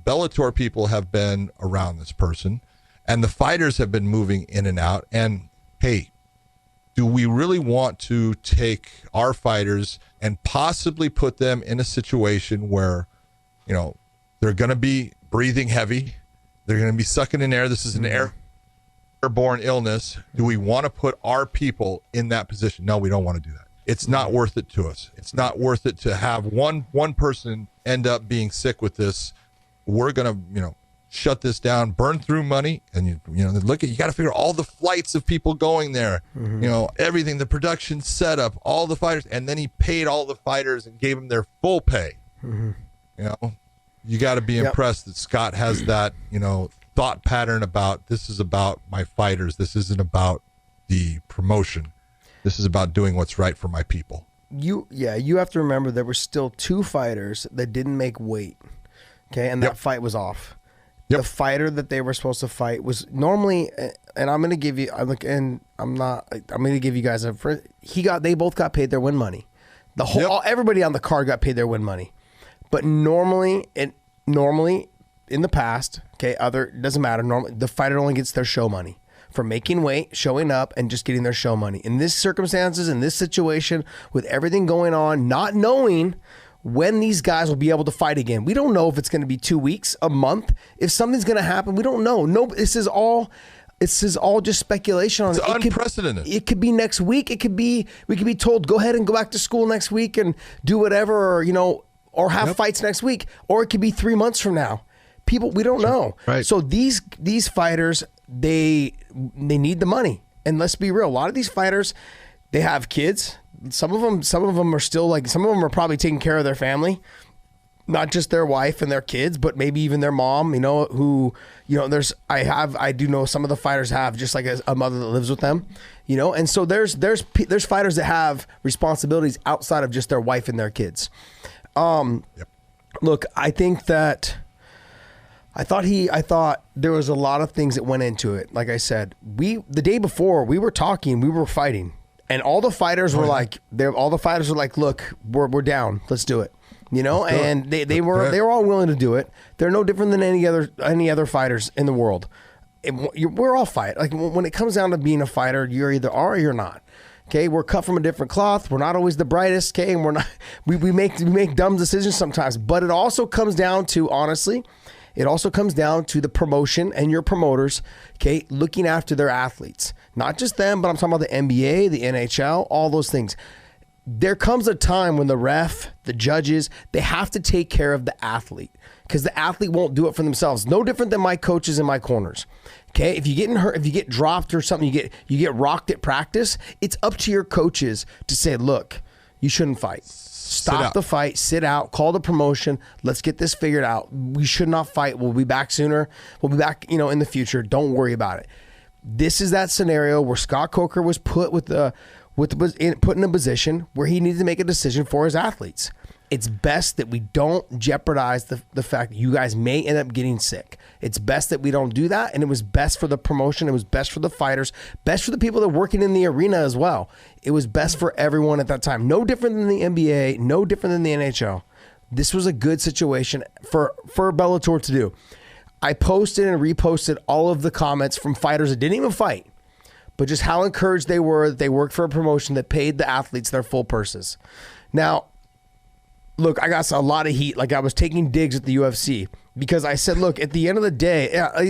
Bellator people have been around this person, and the fighters have been moving in and out. And hey, do we really want to take our fighters and possibly put them in a situation where, they're going to be breathing heavy, they're going to be sucking in air? This is an airborne illness. Do we want to put our people in that position? No, we don't want to do that. It's not worth it to us. It's not worth it to have one person end up being sick with this. We're going to, shut this down, burn through money, and you got to figure all the flights of people going there, everything, the production setup, all the fighters, and then he paid all the fighters and gave them their full pay. You got to be impressed that Scott has that, thought pattern about, this is about my fighters. This isn't about the promotion. This is about doing what's right for my people. You have to remember there were still 2 fighters that didn't make weight. Okay, and that fight was off. The fighter that they were supposed to fight was normally, and I'm going to give you, I'm going to give you guys they both got paid their win money. Everybody on the card got paid their win money. But normally in the past, it doesn't matter. Normally, the fighter only gets their show money for making weight, showing up, and just getting their show money. In this circumstances, in this situation, with everything going on, not knowing when these guys will be able to fight again. We don't know if it's going to be 2 weeks, a month, if something's going to happen. We don't know. No, this is all just speculation on it. It's unprecedented. It could be next week. We could be told, go ahead and go back to school next week and do whatever, or have fights next week, or it could be 3 months from now. People, we don't know. Right. So these fighters, they need the money. And let's be real, a lot of these fighters, they have kids. Some of them are still some of them are probably taking care of their family, not just their wife and their kids, but maybe even their mom, I do know some of the fighters have just like a mother that lives with them, and so there's fighters that have responsibilities outside of just their wife and their kids. Look, I think that I thought there was a lot of things that went into it. Like I said, the day before we were fighting. And all the fighters were like, look, we're down. Let's do it. And they were all willing to do it. They're no different than any other fighters in the world. We're all fight. Like when it comes down to being a fighter, you're either are or you're not. Okay, we're cut from a different cloth. We're not always the brightest. Okay, and we're not. We make dumb decisions sometimes. But it also comes down to, honestly, the promotion and your promoters, okay, looking after their athletes. Not just them, but I'm talking about the NBA, the NHL, all those things. There comes a time when the ref, the judges, they have to take care of the athlete, because the athlete won't do it for themselves. No different than my coaches in my corners. Okay, if you get hurt, if you get dropped or something, you get rocked at practice, it's up to your coaches to say, look, you shouldn't fight. Stop the fight, sit out, call the promotion. Let's get this figured out. We should not fight. We'll be back sooner. We'll be back, in the future. Don't worry about it. This is that scenario where Scott Coker was put put in a position where he needed to make a decision for his athletes. It's best that we don't jeopardize the fact that you guys may end up getting sick. It's best that we don't do that, and it was best for the promotion. It was best for the fighters, best for the people that are working in the arena as well. It was best for everyone at that time. No different than the NBA, no different than the NHL. This was a good situation for Bellator to do. I posted and reposted all of the comments from fighters that didn't even fight, but just how encouraged they were that they worked for a promotion that paid the athletes their full purses. Now, look, I got a lot of heat. Like, I was taking digs at the UFC because I said, look, at the end of the day,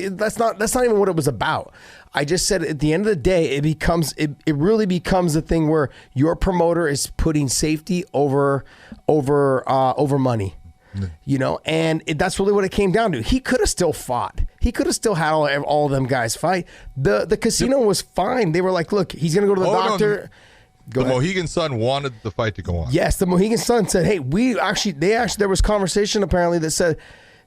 that's not even what it was about. I just said at the end of the day, it really becomes a thing where your promoter is putting safety over money. And that's really what it came down to. He could have still fought. He could have still had all of them guys fight. The casino was fine. They were like, look, he's going to go to the doctor. The Mohegan Sun wanted the fight to go on. Yes, the Mohegan Sun said, hey, there was conversation apparently that said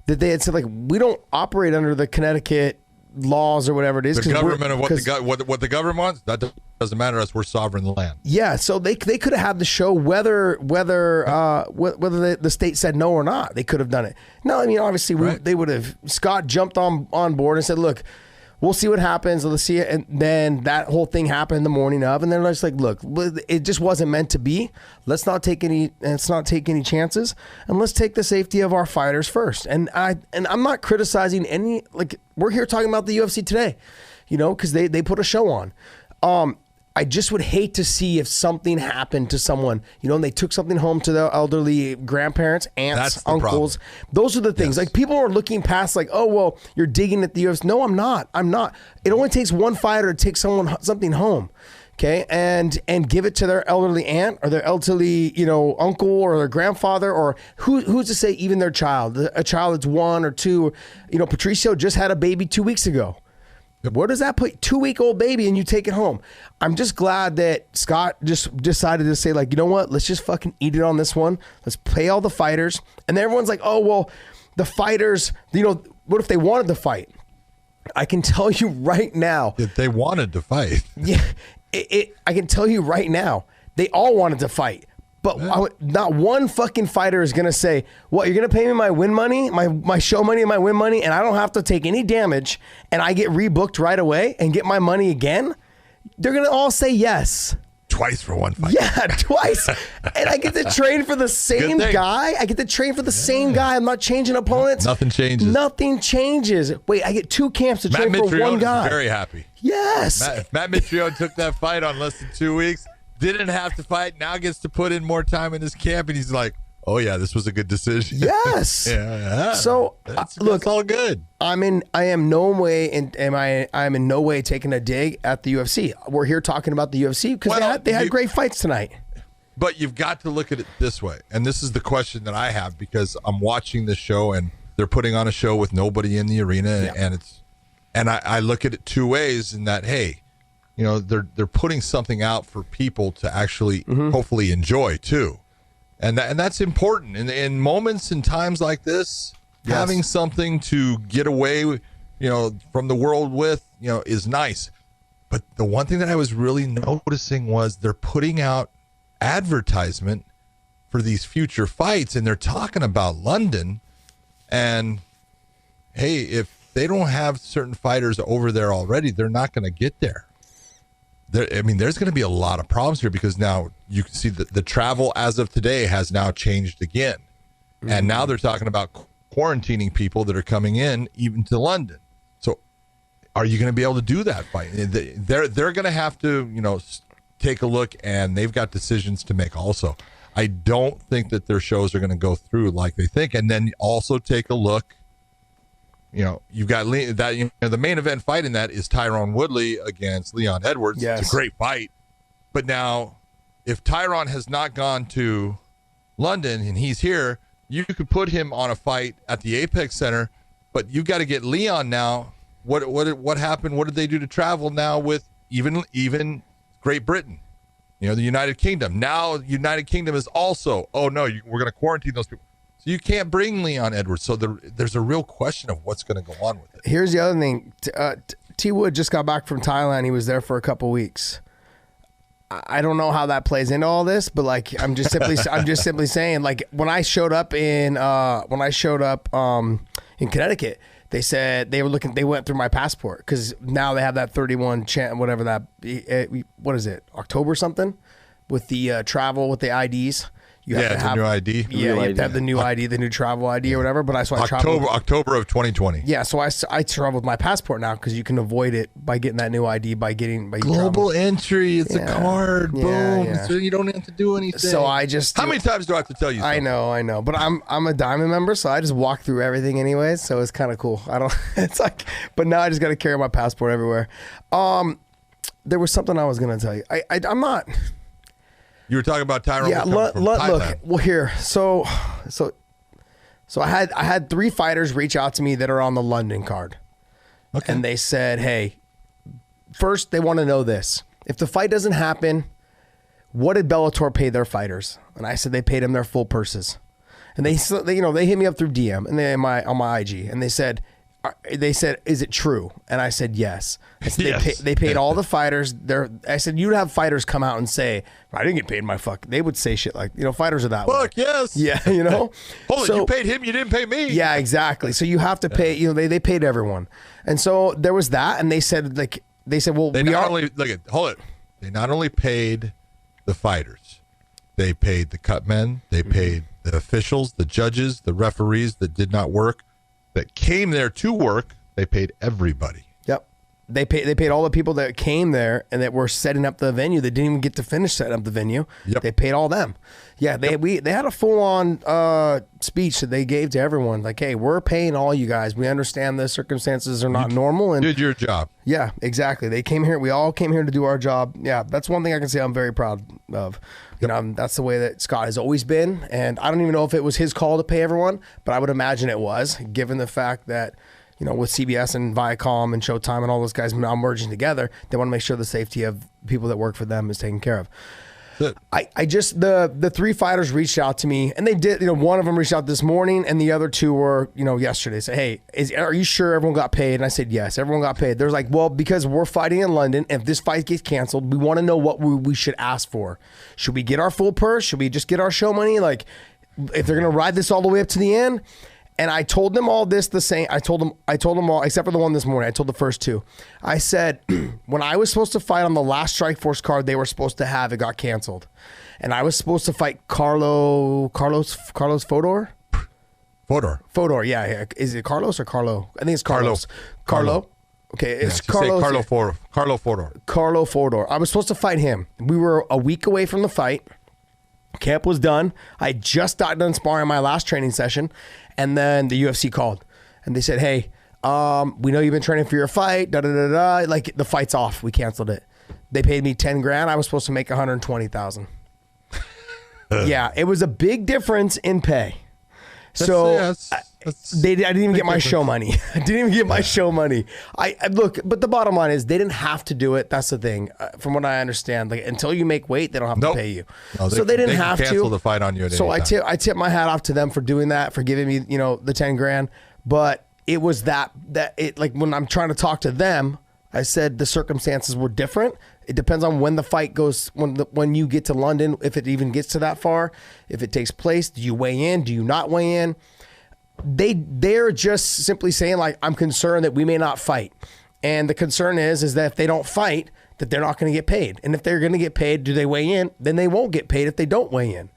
that they had said, like, we don't operate under the Connecticut laws or whatever it is. The government of what the government wants, that doesn't matter to us. We're sovereign land. Yeah, so they could have had the show whether the state said no or not. They could have done it. No, I mean obviously they would have. Scott jumped on board and said, "Look, we'll see what happens. Let's see it." And then that whole thing happened the morning of, and they're just like, "Look, it just wasn't meant to be. Let's not take any chances, and let's take the safety of our fighters first." And I'm not criticizing any, like, we're here talking about the UFC today, because they put a show on. I just would hate to see if something happened to someone, and they took something home to their elderly grandparents, aunts, uncles. Those are the things. Yes. Like, people are looking past, like, oh, well, you're digging at the UFC. No, I'm not. It only takes one fighter to take something home, okay, and give it to their elderly aunt or their elderly, uncle or their grandfather, or who's to say even their child, a child that's 1 or 2. Patricio just had a baby 2 weeks ago. Where does that put 2-week-old baby and you take it home? I'm just glad that Scott just decided to say, like, you know what? Let's just fucking eat it on this one. Let's pay all the fighters. And everyone's like, oh, well, the fighters, what if they wanted to fight? I can tell you right now. If they wanted to fight. Yeah, I can tell you right now, they all wanted to fight. But not one fucking fighter is going to say, what, you're going to pay me my win money, my show money and my win money, and I don't have to take any damage, and I get rebooked right away and get my money again? They're going to all say yes. Twice for one fight. Yeah, twice. And I get to train for the same guy. I get to train for the same guy. I'm not changing opponents. Nothing changes. Nothing changes. Wait, I get 2 camps to train for one guy. Is very happy. Yes. Matt Mitrione took that fight on less than 2 weeks. Didn't have to fight, now gets to put in more time in his camp, and he's like, oh yeah, this was a good decision. Yes. Yeah. So look, it's all good. I am in no way taking a dig at the UFC. We're here talking about the UFC because they had great fights tonight. But you've got to look at it this way, and this is the question that I have, because I'm watching this show and they're putting on a show with nobody in the arena, and I look at it 2 ways, in that, hey, they're putting something out for people to actually hopefully enjoy too, and that's important in moments and times like this. Yes. Having something to get away, from the world with, is nice. But the one thing that I was really noticing was they're putting out advertisement for these future fights, and they're talking about London. And hey, if they don't have certain fighters over there already, they're not going to get there. There's going to be a lot of problems here, because now you can see that the travel as of today has now changed again. Mm-hmm. And now they're talking about quarantining people that are coming in even to London. So are you going to be able to do that fight? They're going to have to, take a look, and they've got decisions to make also. I don't think that their shows are going to go through like they think. And then also take a look. You've got that. The main event fight in that is Tyron Woodley against Leon Edwards. Yes. It's a great fight. But now, if Tyron has not gone to London and he's here, you could put him on a fight at the Apex Center. But you got to get Leon now. What happened? What did they do to travel now with even Great Britain? The United Kingdom. Now United Kingdom is also. Oh no, we're going to quarantine those people. So you can't bring Leon Edwards. So there's a real question of what's going to go on with it. Here's the other thing. T. Wood just got back from Thailand. He was there for a couple weeks. I don't know how that plays into all this, but like I'm just simply saying, like when I showed up in Connecticut, they said they went through my passport, because now they have that 31 whatever that what is it, October something, with the travel with the IDs. You have to have the new ID. Yeah, you have to have the new ID, the new travel ID or whatever. But October of 2020. Yeah, so I travel with my passport now, because you can avoid it by getting that new ID by global entry. It's a card. Boom. Yeah. So you don't have to do anything. So how many times do I have to tell you? Something? I know. But I'm a Diamond member, so I just walk through everything anyways. So it's kind of cool. It's like, but now I just got to carry my passport everywhere. There was something I was gonna tell you. I'm not. You were talking about Tyron. Yeah, look. Well, here. So I had 3 fighters reach out to me that are on the London card, and they said, "Hey, first they want to know this: if the fight doesn't happen, what did Bellator pay their fighters?" And I said they paid them their full purses, and they hit me up through DM and on my IG, and they said, they said, is it true? And I said, yes. I said, Yes. they paid all the fighters. I said, you'd have fighters come out and say, I didn't get paid my fuck. They would say shit like, fighters are that way. Fuck yes. Yeah, Hold on, you paid him, you didn't pay me. Yeah, exactly. So you have to pay, they paid everyone. And so there was that, and they said, well, They not only paid the fighters, they paid the cut men, they paid the officials, the judges, the referees that did not work, that came there to work. They paid everybody. Yep. They paid all the people that came there and that were setting up the venue. They didn't even get to finish setting up the venue. Yep. They paid all them. Yeah, they had a full-on speech that they gave to everyone. Like, hey, we're paying all you guys. We understand the circumstances are not normal. And did your job. Yeah, exactly. They came here. We all came here to do our job. Yeah, that's one thing I can say I'm very proud of. That's the way that Scott has always been. And I don't even know if it was his call to pay everyone, but I would imagine it was, given the fact that, with CBS and Viacom and Showtime and all those guys now merging together, they want to make sure the safety of people that work for them is taken care of. The 3 fighters reached out to me, and they did. One of them reached out this morning, and the other 2 were, yesterday. Said, hey, are you sure everyone got paid? And I said, yes, everyone got paid. They're like, well, because we're fighting in London, if this fight gets canceled, we want to know what we should ask for. Should we get our full purse? Should we just get our show money? Like, if they're gonna ride this all the way up to the end. And I told them all this the same. I told them all, except for the one this morning. I told the first 2. I said, when I was supposed to fight on the last Strikeforce card they were supposed to have, it got canceled. And I was supposed to fight Carlos Fodor? Fodor, yeah. Is it Carlos or Carlo? I think it's Carlos. Carlo? Okay, it's Carlos. Carlo Fodor. Carlo Fodor. I was supposed to fight him. We were a week away from the fight. Camp was done. I just got done sparring my last training session. And then the UFC called and they said, hey, we know you've been training for your fight. Like, the fight's off. We canceled it. They paid me $10,000. I was supposed to make $120,000. Yeah, it was a big difference in pay. I didn't even get my show money. I didn't even get my show money. I look, but the bottom line is they didn't have to do it. That's the thing. From what I understand, like, until you make weight, they don't have to pay you. No, so they didn't have to cancel the fight on you. So I tip my hat off to them for doing that, for giving me, the $10,000. But it was that like, when I'm trying to talk to them, I said the circumstances were different. It depends on when the fight goes, when you get to London, if it even gets to that far, if it takes place. Do you weigh in? Do you not weigh in? They're just simply saying, like, I'm concerned that we may not fight. And the concern is that if they don't fight, that they're not going to get paid. And if they're going to get paid, do they weigh in? Then they won't get paid if they don't weigh in.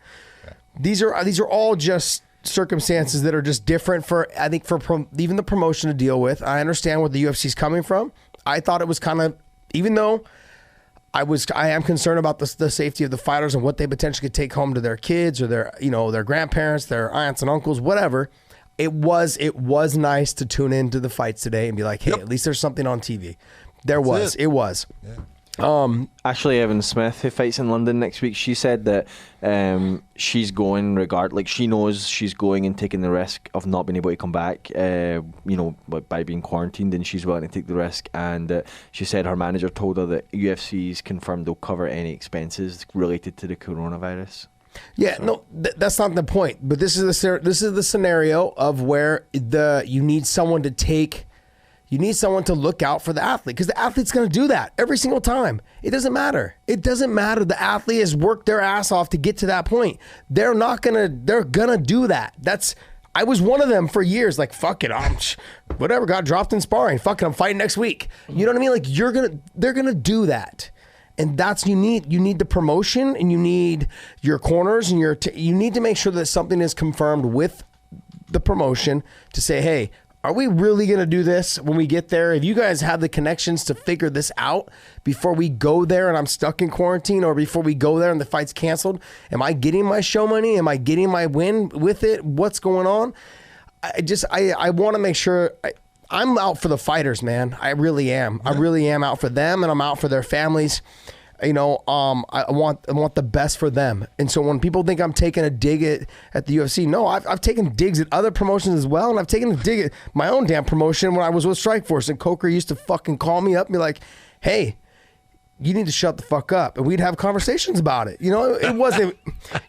Okay. These are all just circumstances that are just different for even the promotion to deal with. I understand where the UFC is coming from. I thought it was kind of, even though I am concerned about the safety of the fighters and what they potentially could take home to their kids or their grandparents, their aunts and uncles, whatever. It was nice to tune into the fights today and be like, hey, at least there's something on TV. It was. Yeah. Ashley Evans Smith, who fights in London next week, she said that she's going she knows she's going and taking the risk of not being able to come back, by being quarantined, and she's willing to take the risk. And she said her manager told her that UFC's confirmed they'll cover any expenses related to the coronavirus. Yeah, no, that's not the point. But this is the scenario of where you need someone to look out for the athlete, because the athlete's going to do that every single time. It doesn't matter. The athlete has worked their ass off to get to that point. They're gonna do that. I was one of them for years. Like, fuck it, whatever. Got dropped in sparring. Fuck it, I'm fighting next week. You know what I mean? Like, they're gonna do that. And that's, you need the promotion, and you need your corners, and you need to make sure that something is confirmed with the promotion to say, hey, are we really going to do this when we get there? If you guys have the connections to figure this out before we go there and I'm stuck in quarantine, or before we go there and the fight's canceled, am I getting my show money? Am I getting my win with it? What's going on? I want to make sure I'm out for the fighters, man. I really am. Yeah. I really am out for them, and I'm out for their families. I want the best for them. And so when people think I'm taking a dig at the UFC, no, I've taken digs at other promotions as well, and I've taken a dig at my own damn promotion when I was with Strikeforce, and Coker used to fucking call me up and be like, hey, you need to shut the fuck up. And we'd have conversations about it. It wasn't,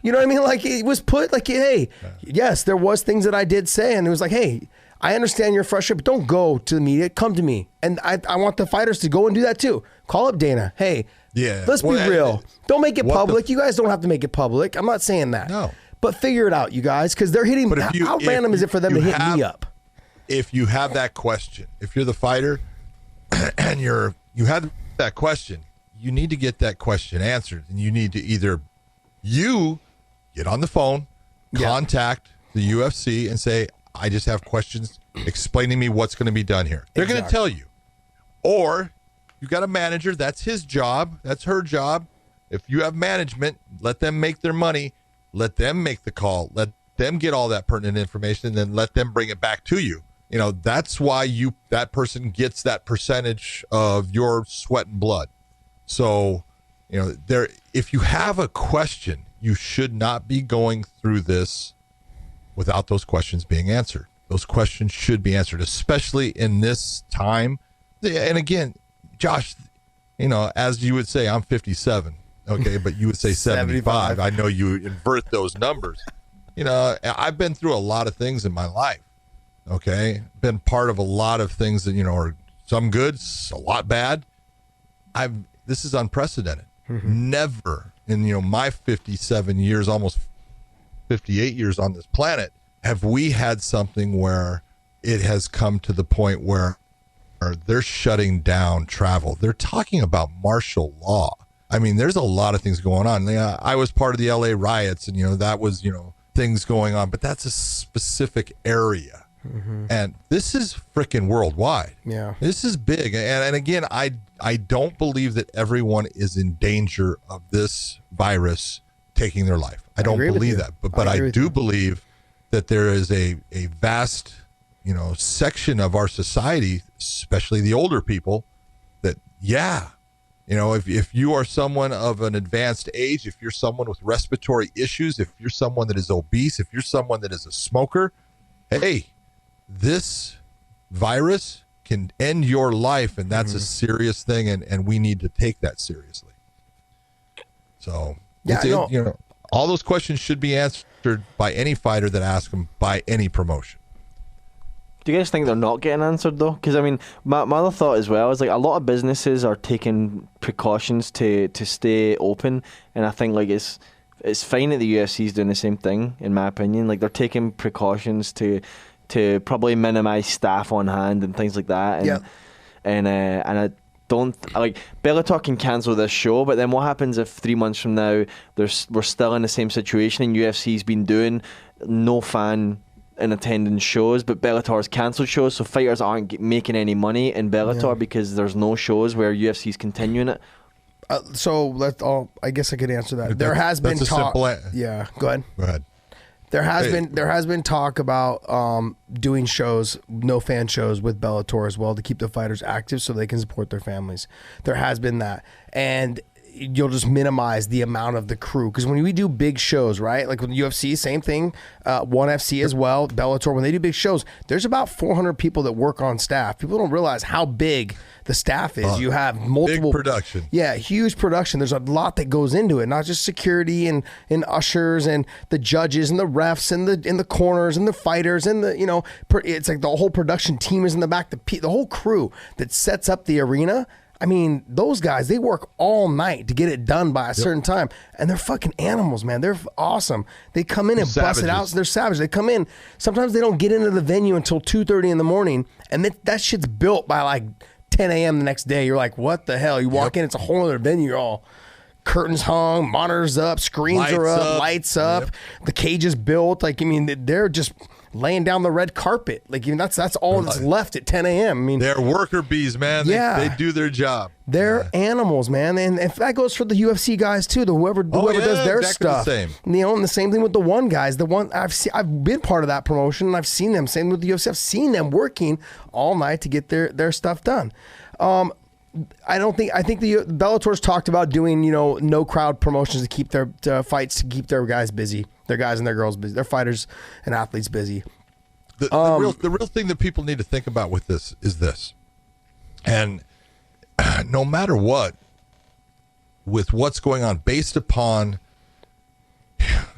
you know what I mean? Like, it was put like, hey, yes, there was things that I did say, and it was like, hey, I understand you're frustrated, but don't go to the media. Come to me. And I want the fighters to go and do that too. Call up Dana. Hey, let's be real. Don't make it public. You guys don't have to make it public. I'm not saying that. No. But figure it out, you guys, because they're hitting. How random is it for them to hit me up? If you have that question, if you're the fighter and you have that question, you need to get that question answered. And you need to either get on the phone, contact the UFC and say, I just have questions. Explain to me what's going to be done here. They're going to tell you. Or you got a manager. That's his job. That's her job. If you have management, let them make their money. Let them make the call. Let them get all that pertinent information and then let them bring it back to you. You know, that's why that person gets that percentage of your sweat and blood. So, you know, if you have a question, you should not be going through this without those questions being answered. Those questions should be answered, especially in this time. And again, Josh, you know, as you would say, I'm 57, okay, but you would say 75. I know you invert those numbers. You know, I've been through a lot of things in my life, okay? Been part of a lot of things that, you know, are some good, a lot bad. This is unprecedented. Never in, you know, my 57 years, almost 58 years on this planet, have we had something where it has come to the point where they're shutting down travel. They're talking about martial law. I mean, there's a lot of things going on. I was part of the LA riots and, you know, that was, you know, things going on, but that's a specific area. And this is freaking worldwide. Yeah. This is big. And again, I don't believe that everyone is in danger of this virus taking their life. I don't believe that. But I do believe that there is a vast, you know, section of our society, especially the older people, that, you know, if you are someone of an advanced age, if you're someone with respiratory issues, if you're someone that is obese, if you're someone that is a smoker, hey, this virus can end your life, and that's a serious thing, and we need to take that seriously. So, you know, all those questions should be answered by any fighter that asks them by any promotion. Do you guys think they're not getting answered though? Because I mean, my other thought as well is like a lot of businesses are taking precautions to stay open, and I think like it's fine that the UFC is doing the same thing. In my opinion, like they're taking precautions to probably minimize staff on hand and things like that. And I don't like Bellator can cancel this show, but then what happens if 3 months from now we're still in the same situation and UFC's been doing no fan in attendance shows, but Bellator's cancelled shows, so fighters aren't making any money in Bellator because there's no shows where UFC's continuing it. I guess I could answer that. There has been talk. Yeah, go ahead. Go ahead. There has been talk about doing shows, no fan shows with Bellator as well to keep the fighters active so they can support their families. There has been that, and you'll just minimize the amount of the crew, because when we do big shows, right, like with UFC, same thing, ONE FC as well, Bellator, when they do big shows, there's about 400 people that work on staff. People don't realize how big the staff is. You have multiple big production. Yeah, huge production. There's a lot that goes into it, not just security and ushers and the judges and the refs and the corners and the fighters and the, you know, it's like the whole production team is in the back. The whole crew that sets up the arena. I mean, those guys, they work all night to get it done by a certain time. And they're fucking animals, man. They're awesome. They come in and bust it out. So they're savage. They come in. Sometimes they don't get into the venue until 2:30 in the morning. And that shit's built by like 10 a.m. the next day. You're like, what the hell? You walk in, it's a whole other venue. You're all curtains hung, monitors up, screens are up, lights up. The cage is built. Like, I mean, they're just laying down the red carpet. Like, even that's all that's left at 10 a.m. I mean, they're worker bees, man. They do their job. They're animals, man. And if that goes for the UFC guys too, whoever does their stuff. The same. You know, and the same thing with the ONE guys. The one I've been part of that promotion, and I've seen them. Same with the UFC. I've seen them working all night to get their stuff done. I think the Bellator's talked about doing, you know, no crowd promotions to keep their fights, to keep their guys busy, their guys and their girls busy, their fighters and athletes busy. The real thing that people need to think about with this is this, and no matter what, with what's going on, based upon,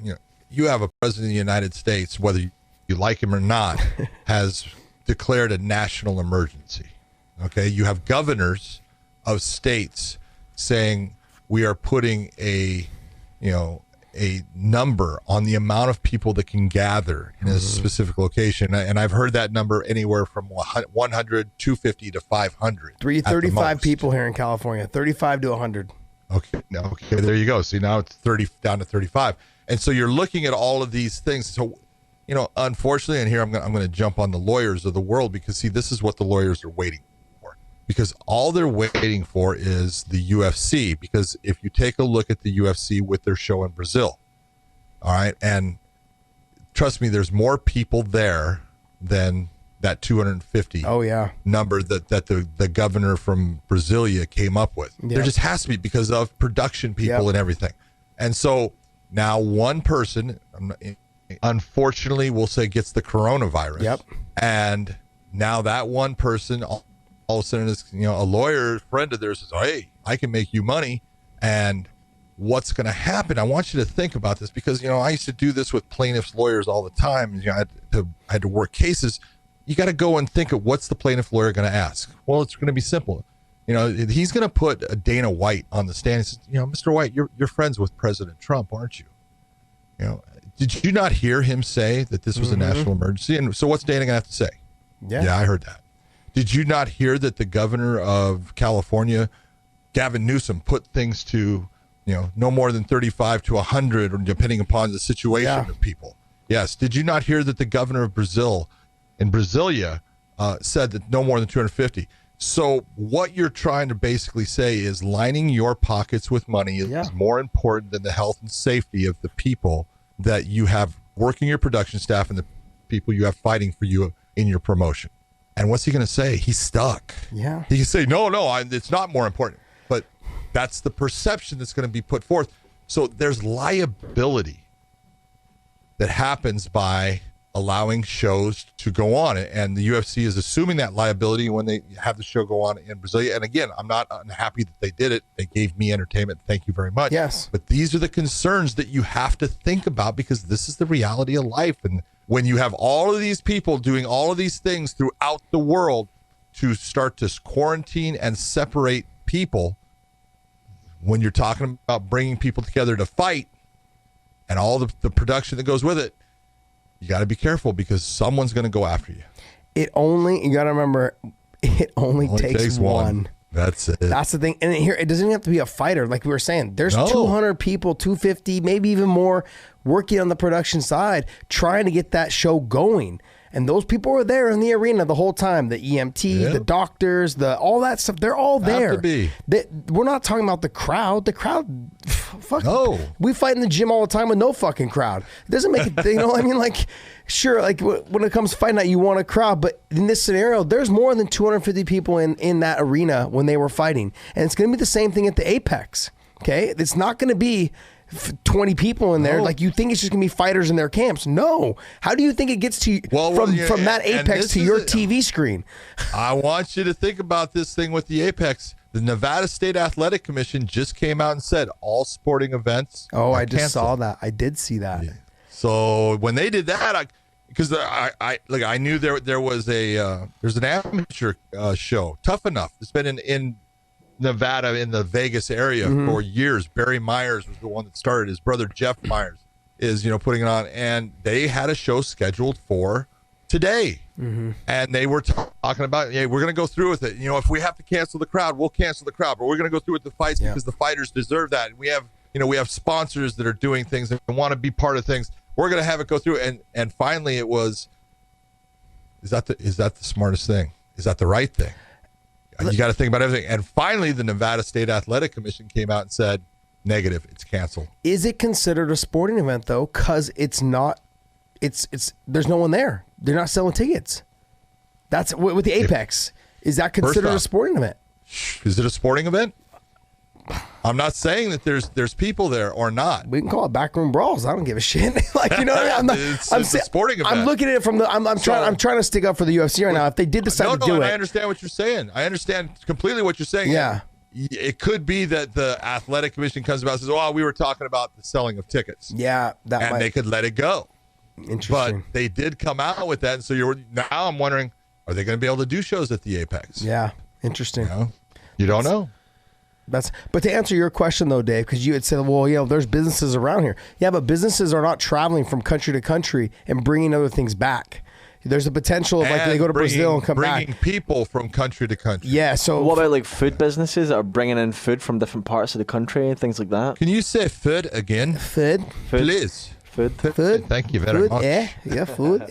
you know, you have a president of the United States, whether you like him or not, has declared a national emergency. Okay, you have governors of states saying we are putting a number on the amount of people that can gather in a specific location, and I've heard that number anywhere from 100, 250 to 500. 335 people here in California, 35 to 100. Okay, there you go. See, now it's 30 down to 35, and so you're looking at all of these things. So, unfortunately, and here I'm going to jump on the lawyers of the world, because see, this is what the lawyers are waiting for, because all they're waiting for is the UFC. Because if you take a look at the UFC with their show in Brazil, all right, and trust me, there's more people there than that 250 number that the governor from Brasilia came up with. Yep. There just has to be, because of production people and everything. And so now one person, unfortunately, we'll say, gets the coronavirus. Yep. And now that one person all of a sudden is, a lawyer friend of theirs says, oh, hey, I can make you money. And what's going to happen? I want you to think about this, because, I used to do this with plaintiffs' lawyers all the time. I had to work cases. You got to go and think of, what's the plaintiff lawyer going to ask? Well, it's going to be simple. He's going to put a Dana White on the stand and says, Mr. White, you're friends with President Trump, aren't you? Did you not hear him say that this was a national emergency? And so what's Dana going to have to say? Yeah, I heard that. Did you not hear that the governor of California, Gavin Newsom, put things to, no more than 35 to 100, or depending upon the situation of people? Yes. Did you not hear that the governor of Brazil, in Brasilia, said that no more than 250? So what you're trying to basically say is lining your pockets with money is more important than the health and safety of the people that you have working your production staff and the people you have fighting for you in your promotion. And what's he going to say? He's stuck. Yeah. He can say, no, it's not more important. But that's the perception that's going to be put forth. So there's liability that happens by allowing shows to go on, and the UFC is assuming that liability when they have the show go on in Brazil. And again, I'm not unhappy that they did it. They gave me entertainment. Thank you very much. Yes. But these are the concerns that you have to think about, because this is the reality of life. And when you have all of these people doing all of these things throughout the world to start to quarantine and separate people, when you're talking about bringing people together to fight and all the production that goes with it, you got to be careful, because someone's going to go after you. You got to remember, it only takes one. That's it. That's the thing. And here, it doesn't even have to be a fighter. Like we were saying, there's 200 people, 250, maybe even more, working on the production side, trying to get that show going. And those people are there in the arena the whole time. The EMT, the doctors, all that stuff, they're all there. Have to be. We're not talking about the crowd. The crowd, fuck. No. We fight in the gym all the time with no fucking crowd. It doesn't make it, sure, when it comes to Fight Night, you want a crowd. But in this scenario, there's more than 250 people in that arena when they were fighting. And it's going to be the same thing at the Apex. Okay? It's not going to be 20 people in there. No. Like, you think it's just gonna be fighters in their camps. No. How do you think it gets to from that Apex to your TV screen? I want you to think about this thing with the Apex. The Nevada State Athletic Commission just came out and said all sporting events are just saw that. I did see that. Yeah. So when they did that, because I knew there was there's an amateur show, Tough Enough. It's been in Nevada, in the Vegas area for years. Barry Myers was the one that started. His brother Jeff Myers is putting it on, and they had a show scheduled for today, and they were talking about, we're going to go through with it. If we have to cancel the crowd, we'll cancel the crowd, but we're going to go through with the fights because the fighters deserve that. And we have sponsors that are doing things and want to be part of things. We're going to have it go through, and finally it was, is that the smartest thing? Is that the right thing? You got to think about everything. And finally, the Nevada State Athletic Commission came out and said, negative, it's canceled. Is it considered a sporting event, though? Because it's not, there's no one there. They're not selling tickets. That's with the Apex. Is that considered a sporting event? Is it a sporting event? I'm not saying that there's people there or not. We can call it backroom brawls. I don't give a shit. What I mean? It's a sporting event. I'm looking at it from the. I'm trying to stick up for the UFC right now. If they did decide to do it, I understand what you're saying. I understand completely what you're saying. Yeah. It could be that the athletic commission comes about and says, "Oh, we were talking about the selling of tickets." Yeah, they could let it go. Interesting. But they did come out with that, and so now I'm wondering, Are they going to be able to do shows at the Apex? Yeah, interesting. You don't know. But to answer your question though, Dave, because you had said, well, there's businesses around here. Yeah, but businesses are not traveling from country to country and bringing other things back. There's a potential of like they go to Brazil and come back. Bringing people from country to country. Yeah. So what about like food businesses that are bringing in food from different parts of the country and things like that? Can you say food again? Food. Please. Food. Thank you very much. Yeah, food.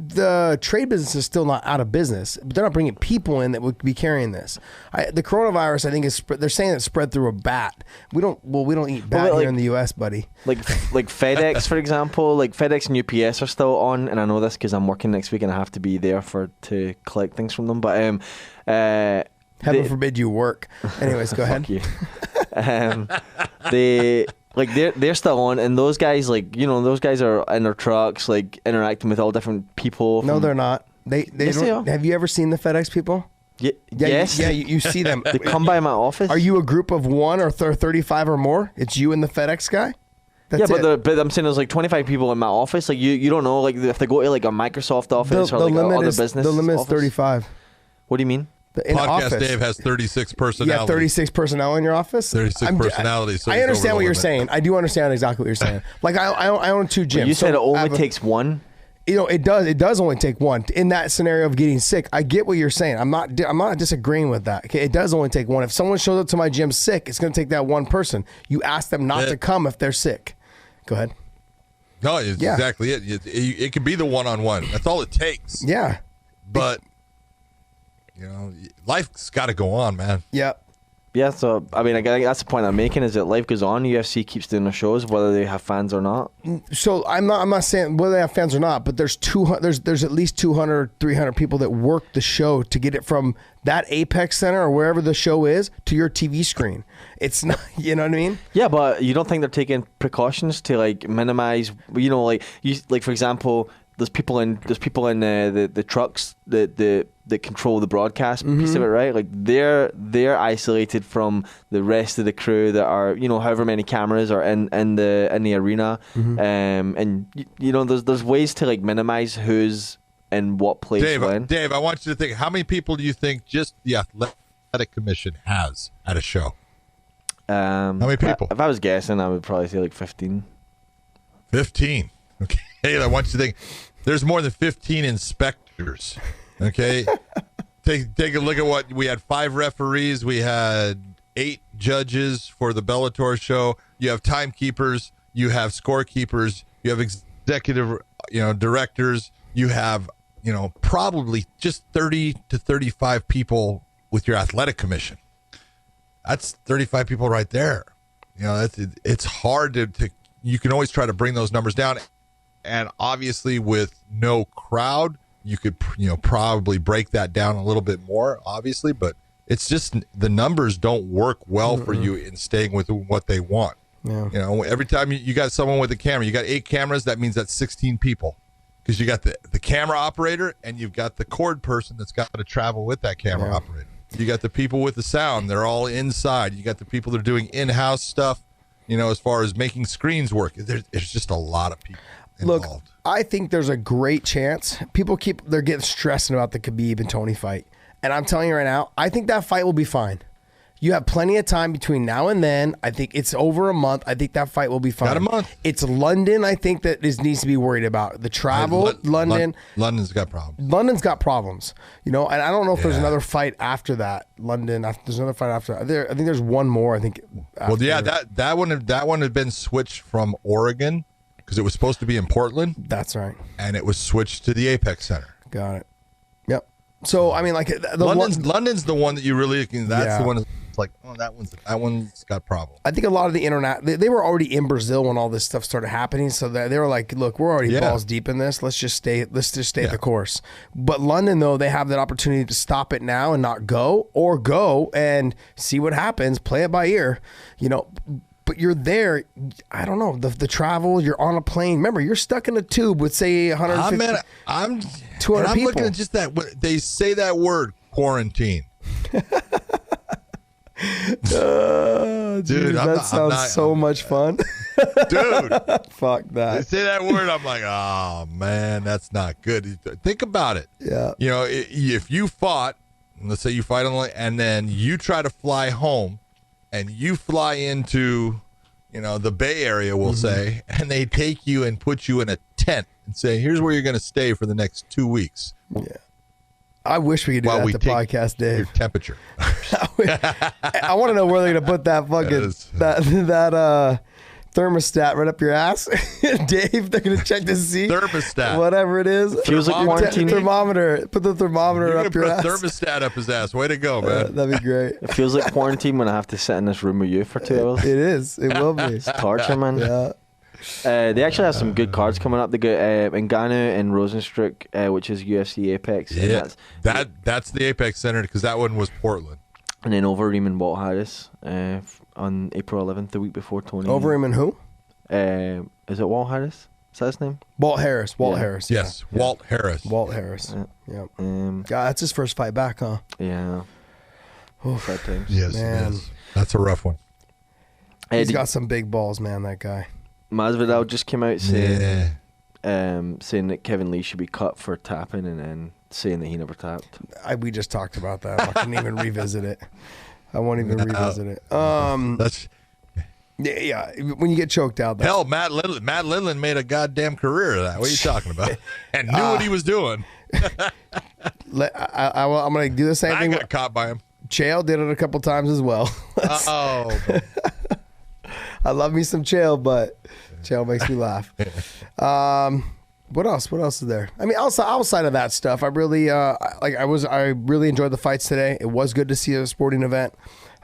The trade business is still not out of business, but they're not bringing people in that would be carrying this. The coronavirus, I think, they're saying it's spread through a bat. We don't eat bat here in the U.S., buddy. Like FedEx, for example, like FedEx and UPS are still on, and I know this because I'm working next week and I have to be there to collect things from them. But heaven forbid you work. Anyways, go ahead. They're still on, and those guys those guys are in their trucks like interacting with all different people. No, they're not. They don't. Have you ever seen the FedEx people? Yes. You see them. They come by my office. Are you a group of 1 or 35 or more? It's you and the FedEx guy? That's but I'm saying there's like 25 people in my office. Like you don't know, like if they go to like a Microsoft office or like other business. The limit is 35. What do you mean? In Podcast office. Dave has 36 personalities. Yeah, 36 personnel in your office. 36 personalities. So I understand what you're saying. I do understand exactly what you're saying. Like I own 2 gyms. But you said it only takes one. It does only take one in that scenario of getting sick. I get what you're saying. I'm not disagreeing with that. Okay, it does only take one. If someone shows up to my gym sick, it's going to take that one person. You ask them not to come if they're sick. Go ahead. No, it's exactly it. It can be the one-on-one. That's all it takes. Yeah. But life's got to go on, man. Yep. Yeah, so I mean, that's the point I'm making, is that life goes on. UFC keeps doing their shows, whether they have fans or not. So I'm not saying whether they have fans or not, but there's at least 200, 300 people that work the show to get it from that Apex Center or wherever the show is to your TV screen. It's not, you know what I mean? Yeah, but you don't think they're taking precautions to like minimize, like for example, there's people in the trucks that control the broadcast piece of it, right? Like they're isolated from the rest of the crew that are, however many cameras are in the arena, and there's ways to like minimize who's in what place when. Dave, I want you to think, how many people do you think just the Athletic Commission has at a show? How many people? If I was guessing, I would probably say like 15. 15. Okay. Hey, I want you to think there's more than 15 inspectors. Okay. Take a look at what we had. 5 referees. We had 8 judges for the Bellator show. You have timekeepers. You have scorekeepers. You have executive, directors. You have, probably just 30 to 35 people with your athletic commission. That's 35 people right there. It's hard to you can always try to bring those numbers down. And obviously with no crowd, you could, probably break that down a little bit more, obviously, but it's just the numbers don't work well for you in staying with what they want. Yeah. Every time you got someone with a camera, you got 8 cameras, that means that's 16 people, because you got the camera operator and you've got the cord person that's got to travel with that camera operator. You got the people with the sound, they're all inside. You got the people that are doing in-house stuff, as far as making screens work. There's just a lot of people involved. Look, I think there's a great chance. They're getting stressing about the Khabib and Tony fight. And I'm telling you right now, I think that fight will be fine. You have plenty of time between now and then. I think it's over a month. I think that fight will be fine. Got a month. It's London, I think, that needs to be worried about. The travel, London. London's got problems. London's got problems. And I don't know if there's another fight after that. London, there's another fight after that. I think there's one more, I think. Well, yeah, that one had been switched from Oregon because it was supposed to be in Portland. That's right. And it was switched to the Apex Center. Got it. Yep. So, I mean, like, London's the one that you really, that's the one that's like, oh, that one's got problems. I think a lot of the internet, they were already in Brazil when all this stuff started happening. So they were like, look, we're already balls deep in this. Let's just stay the course. But London, though, they have that opportunity to stop it now and not go, or go and see what happens, play it by ear, But you're there, I don't know, the travel, you're on a plane. Remember, you're stuck in a tube with, say, 150, I'm 200 I'm people. looking at just that. They say that word, quarantine. Dude, that sounds so much fun. Dude. Fuck They that. say that word, I'm like, oh, man, that's not good. Think about it. Yeah. You know, if you fought, let's say you fight and then you try to fly home and you fly into, you know, the Bay Area, we'll say, and they take you and put you in a tent and say, here's where you're going to stay for the next 2 weeks. Yeah. I wish we could do While that we to take podcast, your Dave. temperature. I want to know where they're gonna put that fucking that thermostat right up your ass, Dave. They're gonna check to see Thermostat. whatever it is. Feels like quarantine. Thermometer. Put the thermometer You're up gonna your put a ass. thermostat up his ass. Way to go, man. That'd be great. It feels like quarantine when I have to sit in this room with you for 2 hours. It is. It will be. It's torture, man. Yeah. They actually have some good cards coming up. They got Ngannou and Rosenstruck, which is UFC Apex. And Yeah, that's the Apex Center because that one was Portland. And then Overeem and Walt Harris on April 11th, the week before Tony. Over him and who? Is it Walt Harris? Is that his name? Walt Harris. Walt Yeah. Harris. Yes, Yeah. Walt Harris. Walt Harris. Yeah. Yeah. God, that's his first fight back, huh? Yeah. Sad times. Yes, Man. yes. That's a rough one. He's got some big balls, man. That guy. Masvidal just came out saying Yeah. saying that Kevin Lee should be cut for tapping, and then saying that he never tapped. We just talked about that. I couldn't even revisit it. I won't even revisit it. That's Yeah. When you get choked out, that's hell. Matt Lindland made a goddamn career of that. What are you talking about? And knew what he was doing. I'm going to do the same I thing. got caught by him. Chael did it a couple times as well. Oh, I love me some Chael, but Chael makes me laugh. What else? What else is there? I mean, outside of that stuff, I really I really enjoyed the fights today. It was good to see a sporting event.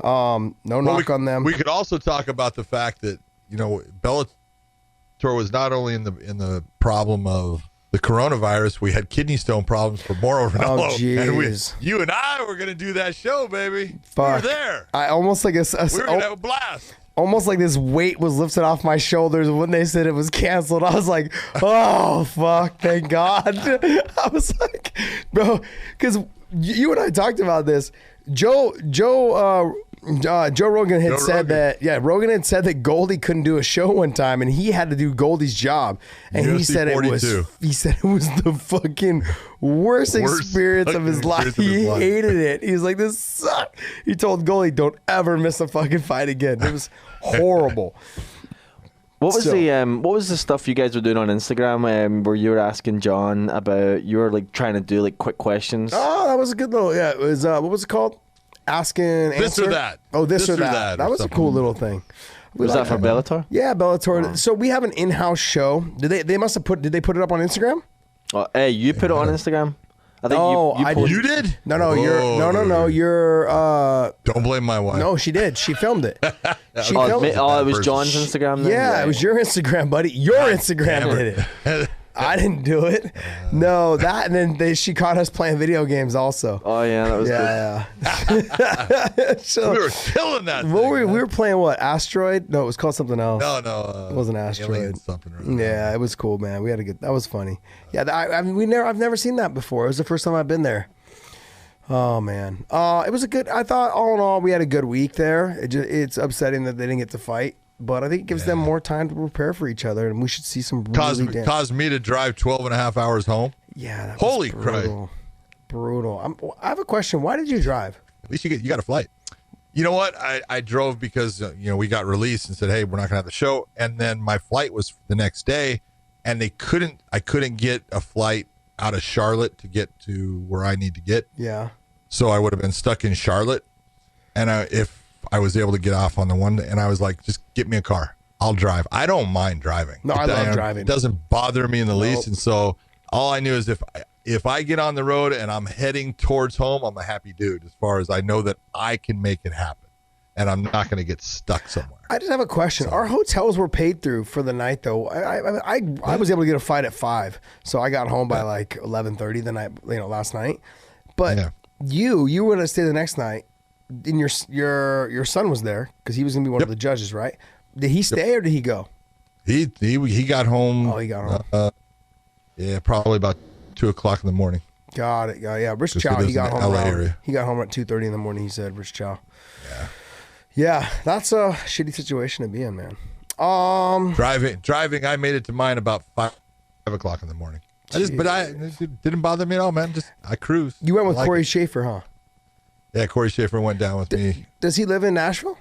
No knock on them. We could also talk about the fact that, you know, Bellator was not only in the problem of the coronavirus, we had kidney stone problems for Mauro Ranallo. Oh, jeez. You and I were going to do that show, baby. Fuck. We were there. I almost like We were going to have a blast. almost like this weight was lifted off my shoulders when they said it was canceled. I was like, oh, fuck, thank God. I was like, bro, because you and I talked about this. Joe Rogan had said that, Rogan had said that Goldie couldn't do a show one time and he had to do Goldie's job. And UFC he said 42. he said it was the fucking worst experience of his life. He hated it. He was like, this sucked. He told Goldie, don't ever miss a fucking fight again. It was horrible. What was what was the stuff you guys were doing on Instagram where you were asking John about, you were like trying to do like quick questions? Oh, that was a good little, it was, what was it called? Asking This answer? or that. Oh, this or that. That was a cool little thing. Was that for Bellator? Yeah, Bellator. So we have an in-house show. Did they put it up on Instagram? Oh, hey, you put it on Instagram? I think I did. You did? No, Oh, you're Don't blame my wife. no, she did. She filmed it. She Oh, filmed it. it was John's Instagram then? Yeah, it was your Instagram, buddy. Your Instagram did it. I didn't do it. No, that, and then she caught us playing video games also. Oh, yeah, that was good. Yeah. So, We were killing that thing. we were playing what? Asteroid? No, it was called something else. No. It wasn't Asteroid. Alien something. Right? Yeah, it was cool, man. We had a good. That was funny. Yeah, I mean, I've never seen that before. It was the first time I've been there. Oh man, it was a good. I thought all in all we had a good week there. It's upsetting that they didn't get to fight, but I think it gives them more time to prepare for each other, and we should see some really Caused me to drive 12 and a half hours home. Yeah, that Holy was Christ. brutal. I have a question. Why did you drive? At least you got a flight. You know what? I drove because we got released and said, hey, we're not gonna have the show, and then my flight was the next day, and I couldn't get a flight out of Charlotte to get to where I need to get. Yeah. So I would have been stuck in Charlotte, and if I was able to get off on the one, and I was like, just get me a car. I'll drive. I don't mind driving. No, I love driving. It doesn't bother me in the least. And so all I knew is if I get on the road and I'm heading towards home, I'm a happy dude as far as I know that I can make it happen, and I'm not going to get stuck somewhere. I just have a question. Our hotels were paid through for the night, though. I was able to get a flight at 5, so I got home by like 11:30 the night, last night. But you were going to stay the next night, and your son was there because he was going to be one of the judges, right? Did he stay or did he go? He got home. Oh, he got home. Probably about 2:00 in the morning. Got it. Yeah, Rich Because Chow. he He got lives in home the LA around. area. He got home at 2:30 in the morning. He said, Rich Chow. Yeah, that's a shitty situation to be in, man. Driving. I made it to mine about 5 o'clock in the morning. It didn't bother me at all, man. I cruised. You went with Corey Schaefer, huh? Yeah, Corey Schaefer went down with me. Does he live in Nashville?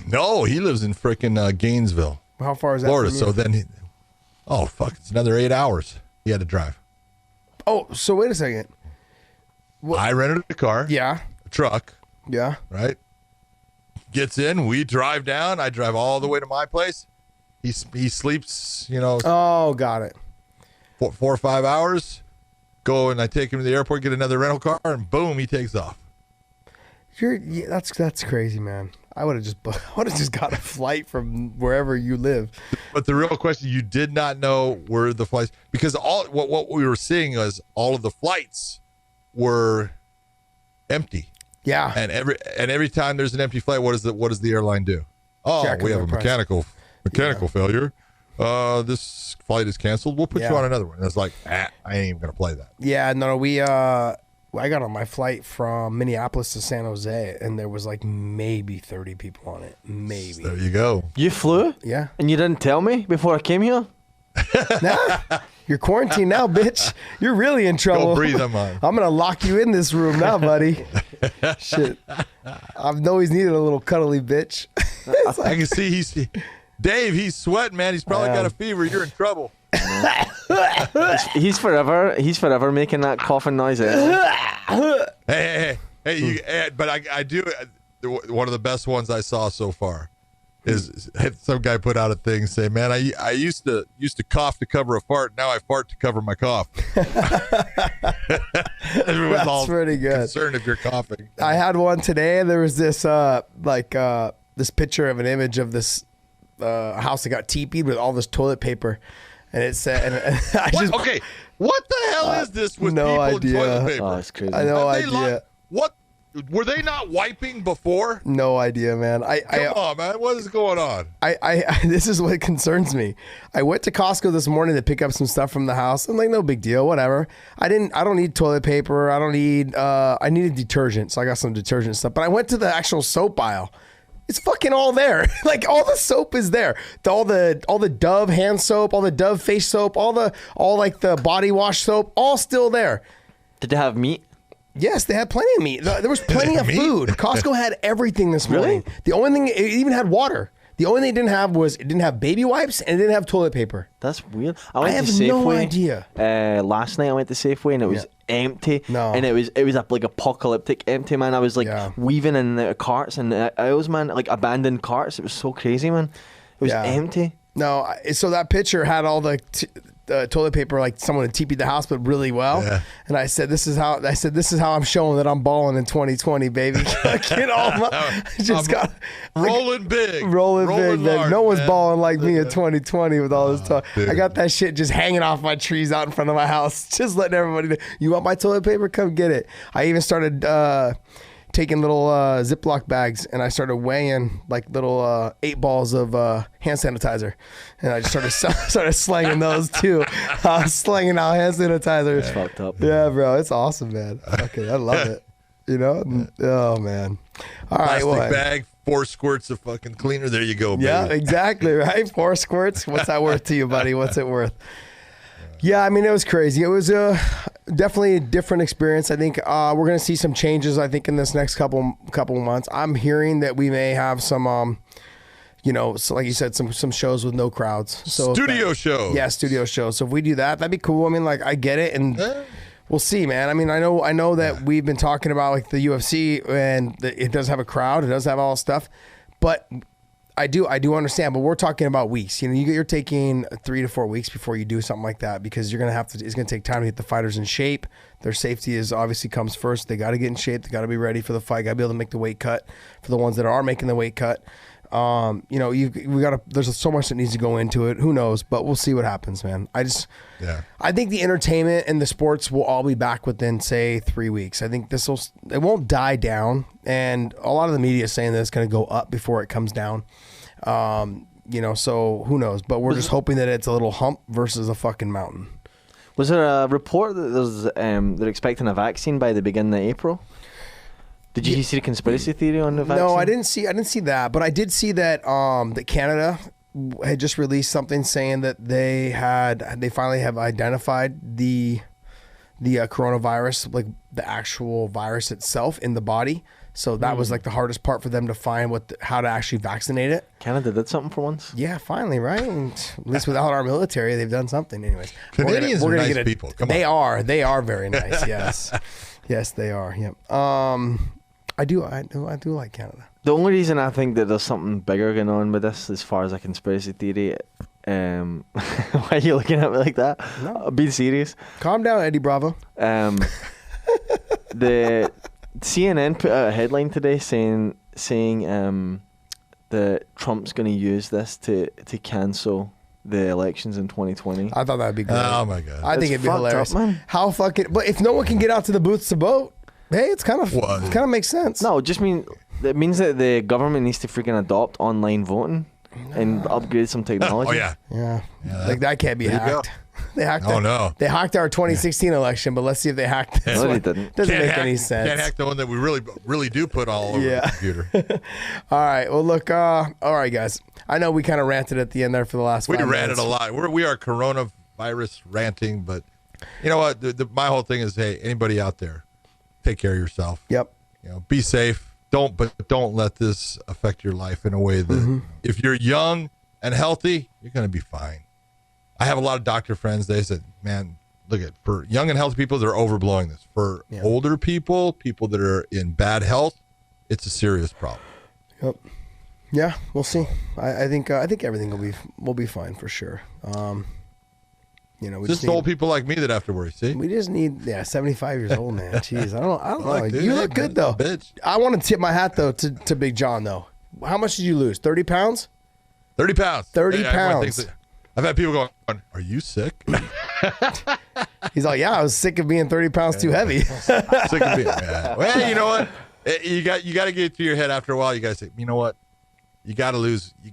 No, he lives in frickin' Gainesville. How far is that Florida. from you? So then it's another 8 hours he had to drive. Oh, so wait a second. I rented a car. Yeah. A truck. Yeah. Right? Gets in, we drive down. I drive all the way to my place. He sleeps, Oh, got it. 4 or 5 hours. Go and I take him to the airport, get another rental car, and boom, he takes off. That's crazy, man. I would have just got a flight from wherever you live. But the real question, you did not know where the flights, because what we were seeing was all of the flights were empty. Yeah. And every time there's an empty flight, what does the airline do? Oh, Jack we have a price. mechanical failure. This flight is canceled. We'll put you on another one. And it's like, I ain't even gonna play that. Yeah, no, I got on my flight from Minneapolis to San Jose, and there was like maybe 30 people on it. Maybe. There you go. You flew? Yeah. And you didn't tell me before I came here? Nah, you're quarantined now, bitch. You're really in trouble. Go breathe them on. I'm gonna lock you in this room now, buddy. Shit. I've always needed a little cuddly bitch. I can see he's sweating, man. He's probably got a fever. You're in trouble. He's forever making that coughing noise. Hey, but I do. One of the best ones I saw so far is some guy put out a thing saying, "Man, I used to cough to cover a fart. Now I fart to cover my cough." Everyone's That's all pretty good. concerned if you're coughing. I had one today, and there was this this picture of an image of this house that got teepeed with all this toilet paper. And it said, okay, what the hell is this with no people idea. and toilet paper? Oh, it's crazy. I no idea. What were they not wiping before? No idea, man. Come on, man. What is going on? I this is what concerns me. I went to Costco this morning to pick up some stuff from the house. I'm like, no big deal, whatever. I don't need toilet paper. I needed detergent, so I got some detergent stuff. But I went to the actual soap aisle. It's fucking all there. Like all the soap is there. All the Dove hand soap, all the Dove face soap, all the body wash soap, all still there. Did they have meat? Yes, they had plenty of meat. There was plenty of food. Costco had everything this morning. Really? The only thing, it even had water. The only thing it didn't have was it didn't have baby wipes and it didn't have toilet paper. That's weird. I have to Safeway, no idea. Last night I went to Safeway and it was empty. No. And it was like apocalyptic empty, man. I was like weaving in the carts and aisles, man, like abandoned carts. It was so crazy, man. It was empty. No, so that picture had all the toilet paper, like someone had TP'd the house, but really well. Yeah. And I said, this is how I'm showing that I'm balling in 2020, baby. Rolling big, rolling big, large, no one's man. balling like me in 2020 with all this talk. Dude. I got that shit just hanging off my trees out in front of my house, just letting everybody know. You want my toilet paper? Come get it. I even started taking little Ziploc bags and I started weighing like little 8 balls of hand sanitizer, and I just started slanging those too. I was slanging out hand sanitizer. It's fucked up. Yeah, bro, it's awesome, man. Okay, I love it. You know? Oh man. All right, plastic bag, 4 squirts of fucking cleaner. There you go, baby. Yeah, exactly. Right, 4 squirts. What's that worth to you, buddy? What's it worth? Yeah, I mean, it was crazy. It was definitely a different experience. I think we're going to see some changes, I think, in this next couple months. I'm hearing that we may have some, so like you said, some shows with no crowds. So studio shows. Yeah, studio shows. So if we do that, that'd be cool. I mean, like, I get it, and we'll see, man. I mean, I know that we've been talking about, like, the UFC, and it does have a crowd. It does have all stuff. But I do understand, but we're talking about weeks. You know, you're taking 3 to 4 weeks before you do something like that, because you're gonna have to. It's gonna take time to get the fighters in shape. Their safety is obviously comes first. They got to get in shape. They got to be ready for the fight. Got to be able to make the weight cut for the ones that are making the weight cut. There's so much that needs to go into it. Who knows? But we'll see what happens, man. I think the entertainment and the sports will all be back within, say, 3 weeks. I think it won't die down, and a lot of the media is saying that it's going to go up before it comes down. So who knows? But we're just hoping that it's a little hump versus a fucking mountain. Was there a report that they're expecting a vaccine by the beginning of April? Did you see the conspiracy theory on the vaccine? No, I didn't see that, but I did see that that Canada had just released something saying that they finally have identified the coronavirus, like the actual virus itself in the body. So that was like the hardest part for them to find how to actually vaccinate it. Canada did something for once. Yeah, finally, right? And at least without our military, they've done something. Anyways, Canadians are nice people. Come on. They are very nice. Yes, yes, they are. Yeah. I do like Canada. The only reason I think that there's something bigger going on with this, as far as a conspiracy theory, why are you looking at me like that? No. Be serious. Calm down, Eddie Bravo. The CNN put out a headline today saying that Trump's going to use this to cancel the elections in 2020. I thought that'd be great. Oh my God. I think it'd be hilarious. Up, man. How fucking? But if no one can get out to the booths to vote, hey, it kind of makes sense. No, it means that the government needs to freaking adopt online voting and upgrade some technology. Oh yeah. Like that can't be hacked. They hacked. Oh no. They hacked our 2016 election, but let's see if they hacked this No, one. they didn't. Doesn't make any sense. Can't hack the one that we really do put all over the computer. All right. Well, look. All right, guys. I know we kind of ranted at the end there for the last. We 5 ranted minutes. a lot. We are coronavirus ranting, but you know what? My whole thing is, hey, anybody out there, take care of yourself. Yep. Be safe. Don't let this affect your life in a way that if you're young and healthy, you're going to be fine. I have a lot of doctor friends. They said, man, for young and healthy people, they're overblowing this. For older people that are in bad health, it's a serious problem. Yep. Yeah, we'll see. I think everything will be fine for sure. We just old people like me that have to worry. See, we just need 75 years old, man. Jeez, I don't know. Dude, You look good though. Bitch. I want to tip my hat though to Big John though. How much did you lose? 30 pounds? 30 pounds. 30 pounds. I've had people going, are you sick? He's like, yeah, I was sick of being 30 pounds too heavy. Sick of being mad. Well, you know what? You got to get it through your head after a while. You got to say, you know what? You got to lose. You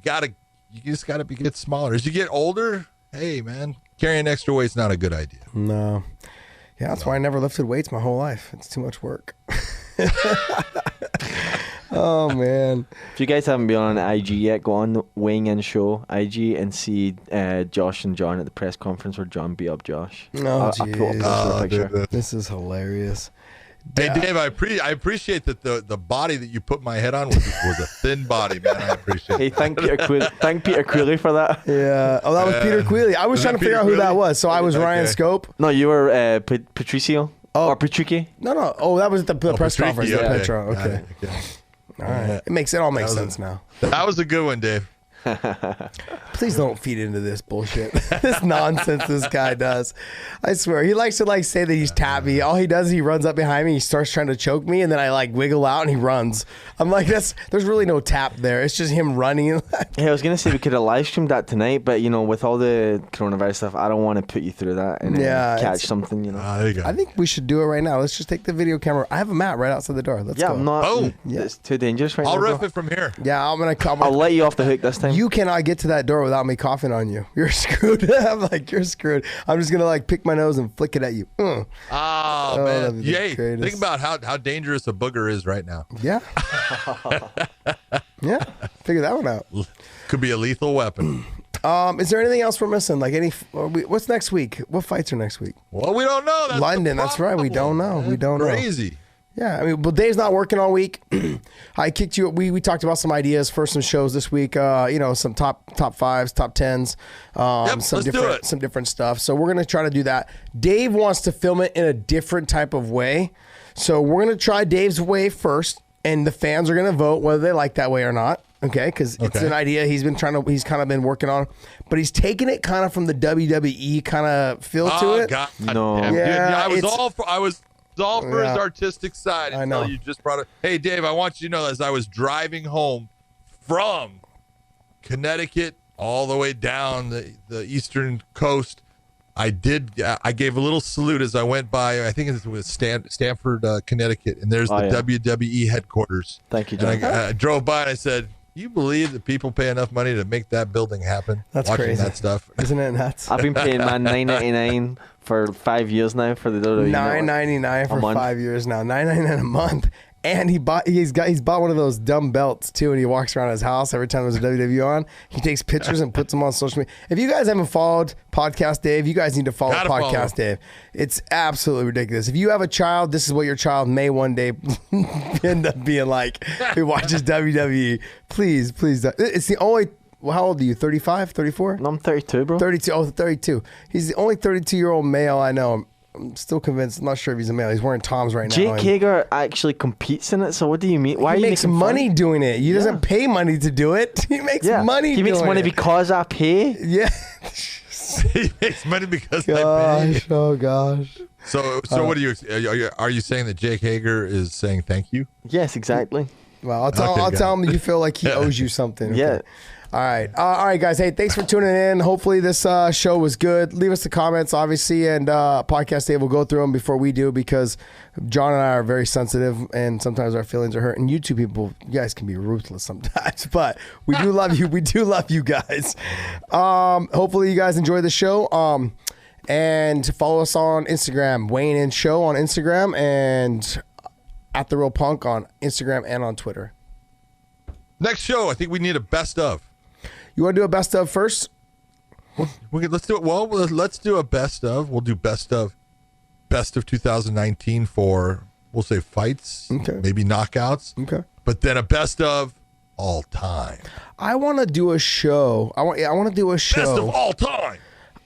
just got to get smaller. As you get older, hey, man, carrying extra weight's not a good idea. No. Yeah, that's why I never lifted weights my whole life. It's too much work. Oh, man. If you guys haven't been on IG yet, go on the Weighing In Show IG and see Josh and John at the press conference where John beat up Josh. Oh, I'll put up a picture. This is hilarious. Hey, Dave, I appreciate that the body that you put my head on was a thin body, man. I appreciate it. Hey, thank Peter Queeley for that. Yeah. Oh, that was Peter Queeley. I was trying to figure out who that was. So I was Ryan Scope. No, you were Patricio. Or Petrucci. No. Oh, that was the press Patricky, conference. okay. Petro. Okay. All right. It all makes sense now. That was a good one, Dave. Please don't feed into this bullshit. This nonsense this guy does. I swear. He likes to say that he's tabby. All he does is he runs up behind me, he starts trying to choke me, and then I wiggle out and he runs. I'm like, there's really no tap there. It's just him running. Hey, I was gonna say we could have live streamed that tonight, but with all the coronavirus stuff, I don't want to put you through that and catch something, There you go. I think we should do it right now. Let's just take the video camera. I have a mat right outside the door. Let's go. I'm not. Oh. It's too dangerous right now. I'll ref bro. it from here. Yeah, I'll let you off the hook this time. You cannot get to that door without me coughing on you. You're screwed. I'm like, you're screwed. I'm just gonna pick my nose and flick it at you. Oh man. Yay. Think about how dangerous a booger is right now. Yeah. Yeah. Figure that one out. Could be a lethal weapon. Is there anything else we're missing? What's next week? What fights are next week? Well, we don't know. That's London. That's right. We don't know. We don't know. Crazy. Yeah, Dave's not working all week. I kicked you. We talked about some ideas for some shows this week. Some top fives, top tens, some different stuff. So we're gonna try to do that. Dave wants to film it in a different type of way. So we're gonna try Dave's way first, and the fans are gonna vote whether they like that way or not. Okay, because it's an idea he's kind of been working on, but he's taking it kind of from the WWE kind of feel to it. God. No. Yeah, I was all for his artistic side I know. until you just brought it. Hey, Dave, I want you to know, as I was driving home from Connecticut all the way down the eastern coast, I gave a little salute as I went by. I think it was Stamford, Connecticut, and there's the WWE headquarters. Thank you, John. And I drove by and I said, you believe that people pay enough money to make that building happen? That's watching crazy. that stuff. Isn't it nuts? I've been paying my $9.99 for 5 years now for the WWE. $9.99 for month. 5 years now. $9.99 a month, And he's bought one of those dumb belts too, and he walks around his house every time there's a WWE on. He takes pictures and puts them on social media. If you guys haven't followed Podcast Dave, you guys need to follow Podcast Dave. It's absolutely ridiculous. If you have a child, this is what your child may one day end up being like. Who watches WWE? Please don't. It's the only. Well, how old are you? 35, 34? No, I'm 32, bro. 32. Oh, 32. He's the only 32-year-old male I know. I'm still convinced. I'm not sure if he's a male. He's wearing Toms right now. Jake Hager actually competes in it. So what do you mean? Why he are you makes making money fun? doing it. He doesn't pay money to do it. He makes money. He makes doing money it. because I pay. Yeah. He makes money because I pay. Oh gosh. So what are you saying that Jake Hager is saying thank you? Yes, exactly. Well, I'll tell him that you feel like he owes you something. Okay? Yeah. All right, guys. Hey, thanks for tuning in. Hopefully this show was good. Leave us the comments, obviously, and Podcast Dave will go through them before we do because John and I are very sensitive, and sometimes our feelings are hurt. And you two people, you guys can be ruthless sometimes, but we do love you. We do love you guys. Hopefully you guys enjoy the show. And follow us on Instagram, Weighing In Show on Instagram, and at The Real Punk on Instagram and on Twitter. Next show, I think we need a best of. You want to do a best of first? Let's do it. Well, let's do a best of. We'll do best of 2019 for, we'll say, fights, maybe knockouts. Okay. But then a best of all time. I want to do a show. I want to do a show. Best of all time.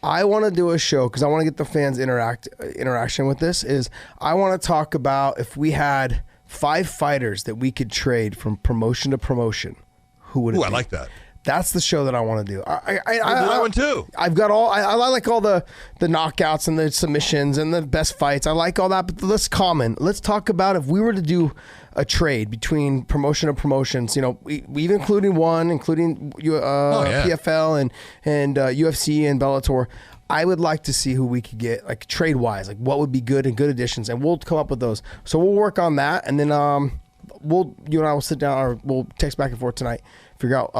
I want to do a show because I want to get the fans interaction with this. Is I want to talk about if we had 5 fighters that we could trade from promotion to promotion, who would it be? I like that. That's the show that I want to do. I do that one too. I've got all. I like all the knockouts and the submissions and the best fights. I like all that. But let's talk about if we were to do a trade between promotion and promotions. You know, we've including PFL and UFC and Bellator. I would like to see who we could get, like trade wise, like what would be good and good additions, and we'll come up with those. So we'll work on that, and then you and I will sit down, or we'll text back and forth tonight. Figure out.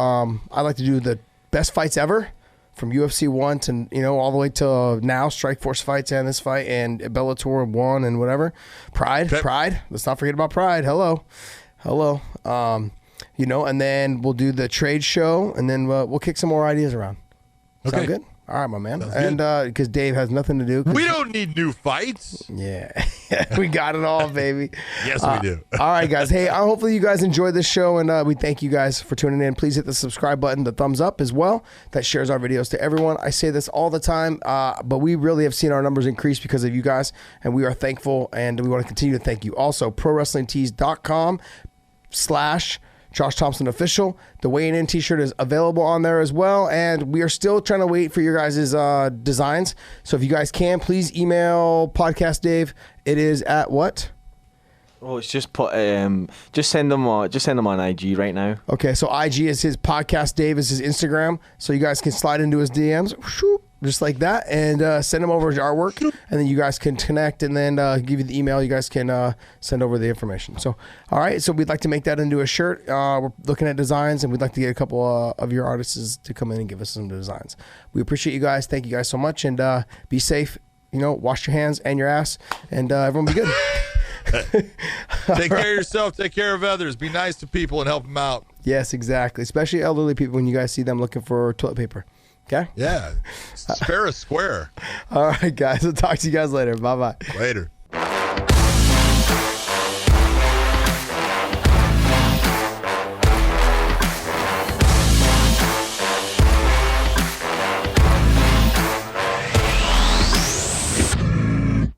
I'd like to do the best fights ever, from UFC 1 to all the way to now. Strikeforce fights and this fight and Bellator 1 and whatever. Pride. Let's not forget about Pride. Hello. And then we'll do the trade show, and then we'll kick some more ideas around. Okay. Sound good? All right, my man. Sounds and because Dave has nothing to do. We don't need new fights. Yeah. We got it all, baby. Yes, we do. All right, guys. Hey, hopefully you guys enjoyed this show, and we thank you guys for tuning in. Please hit the subscribe button, the thumbs up as well. That shares our videos to everyone. I say this all the time, but we really have seen our numbers increase because of you guys, and we are thankful, and we want to continue to thank you. Also, ProWrestlingTees.com/Josh Thompson Official. The Weighing In t-shirt is available on there as well, and we are still trying to wait for your guys' designs. So if you guys can, please email Podcast Dave. It is at what? Oh, it's just send them on IG right now. Okay, so IG is his Podcast Dave is his Instagram, so you guys can slide into his DMs. Just like that, and send him over his artwork, and then you guys can connect, and then give you the email. You guys can send over the information. So, all right, so we'd like to make that into a shirt. We're looking at designs, and we'd like to get a couple of your artists to come in and give us some designs. We appreciate you guys. Thank you guys so much, and be safe. Wash your hands and your ass, and everyone be good. Take care of yourself. Take care of others. Be nice to people and help them out. Yes, exactly. Especially elderly people when you guys see them looking for toilet paper. Okay? Yeah. Fair is square. All right, guys. I'll talk to you guys later. Bye-bye. Later.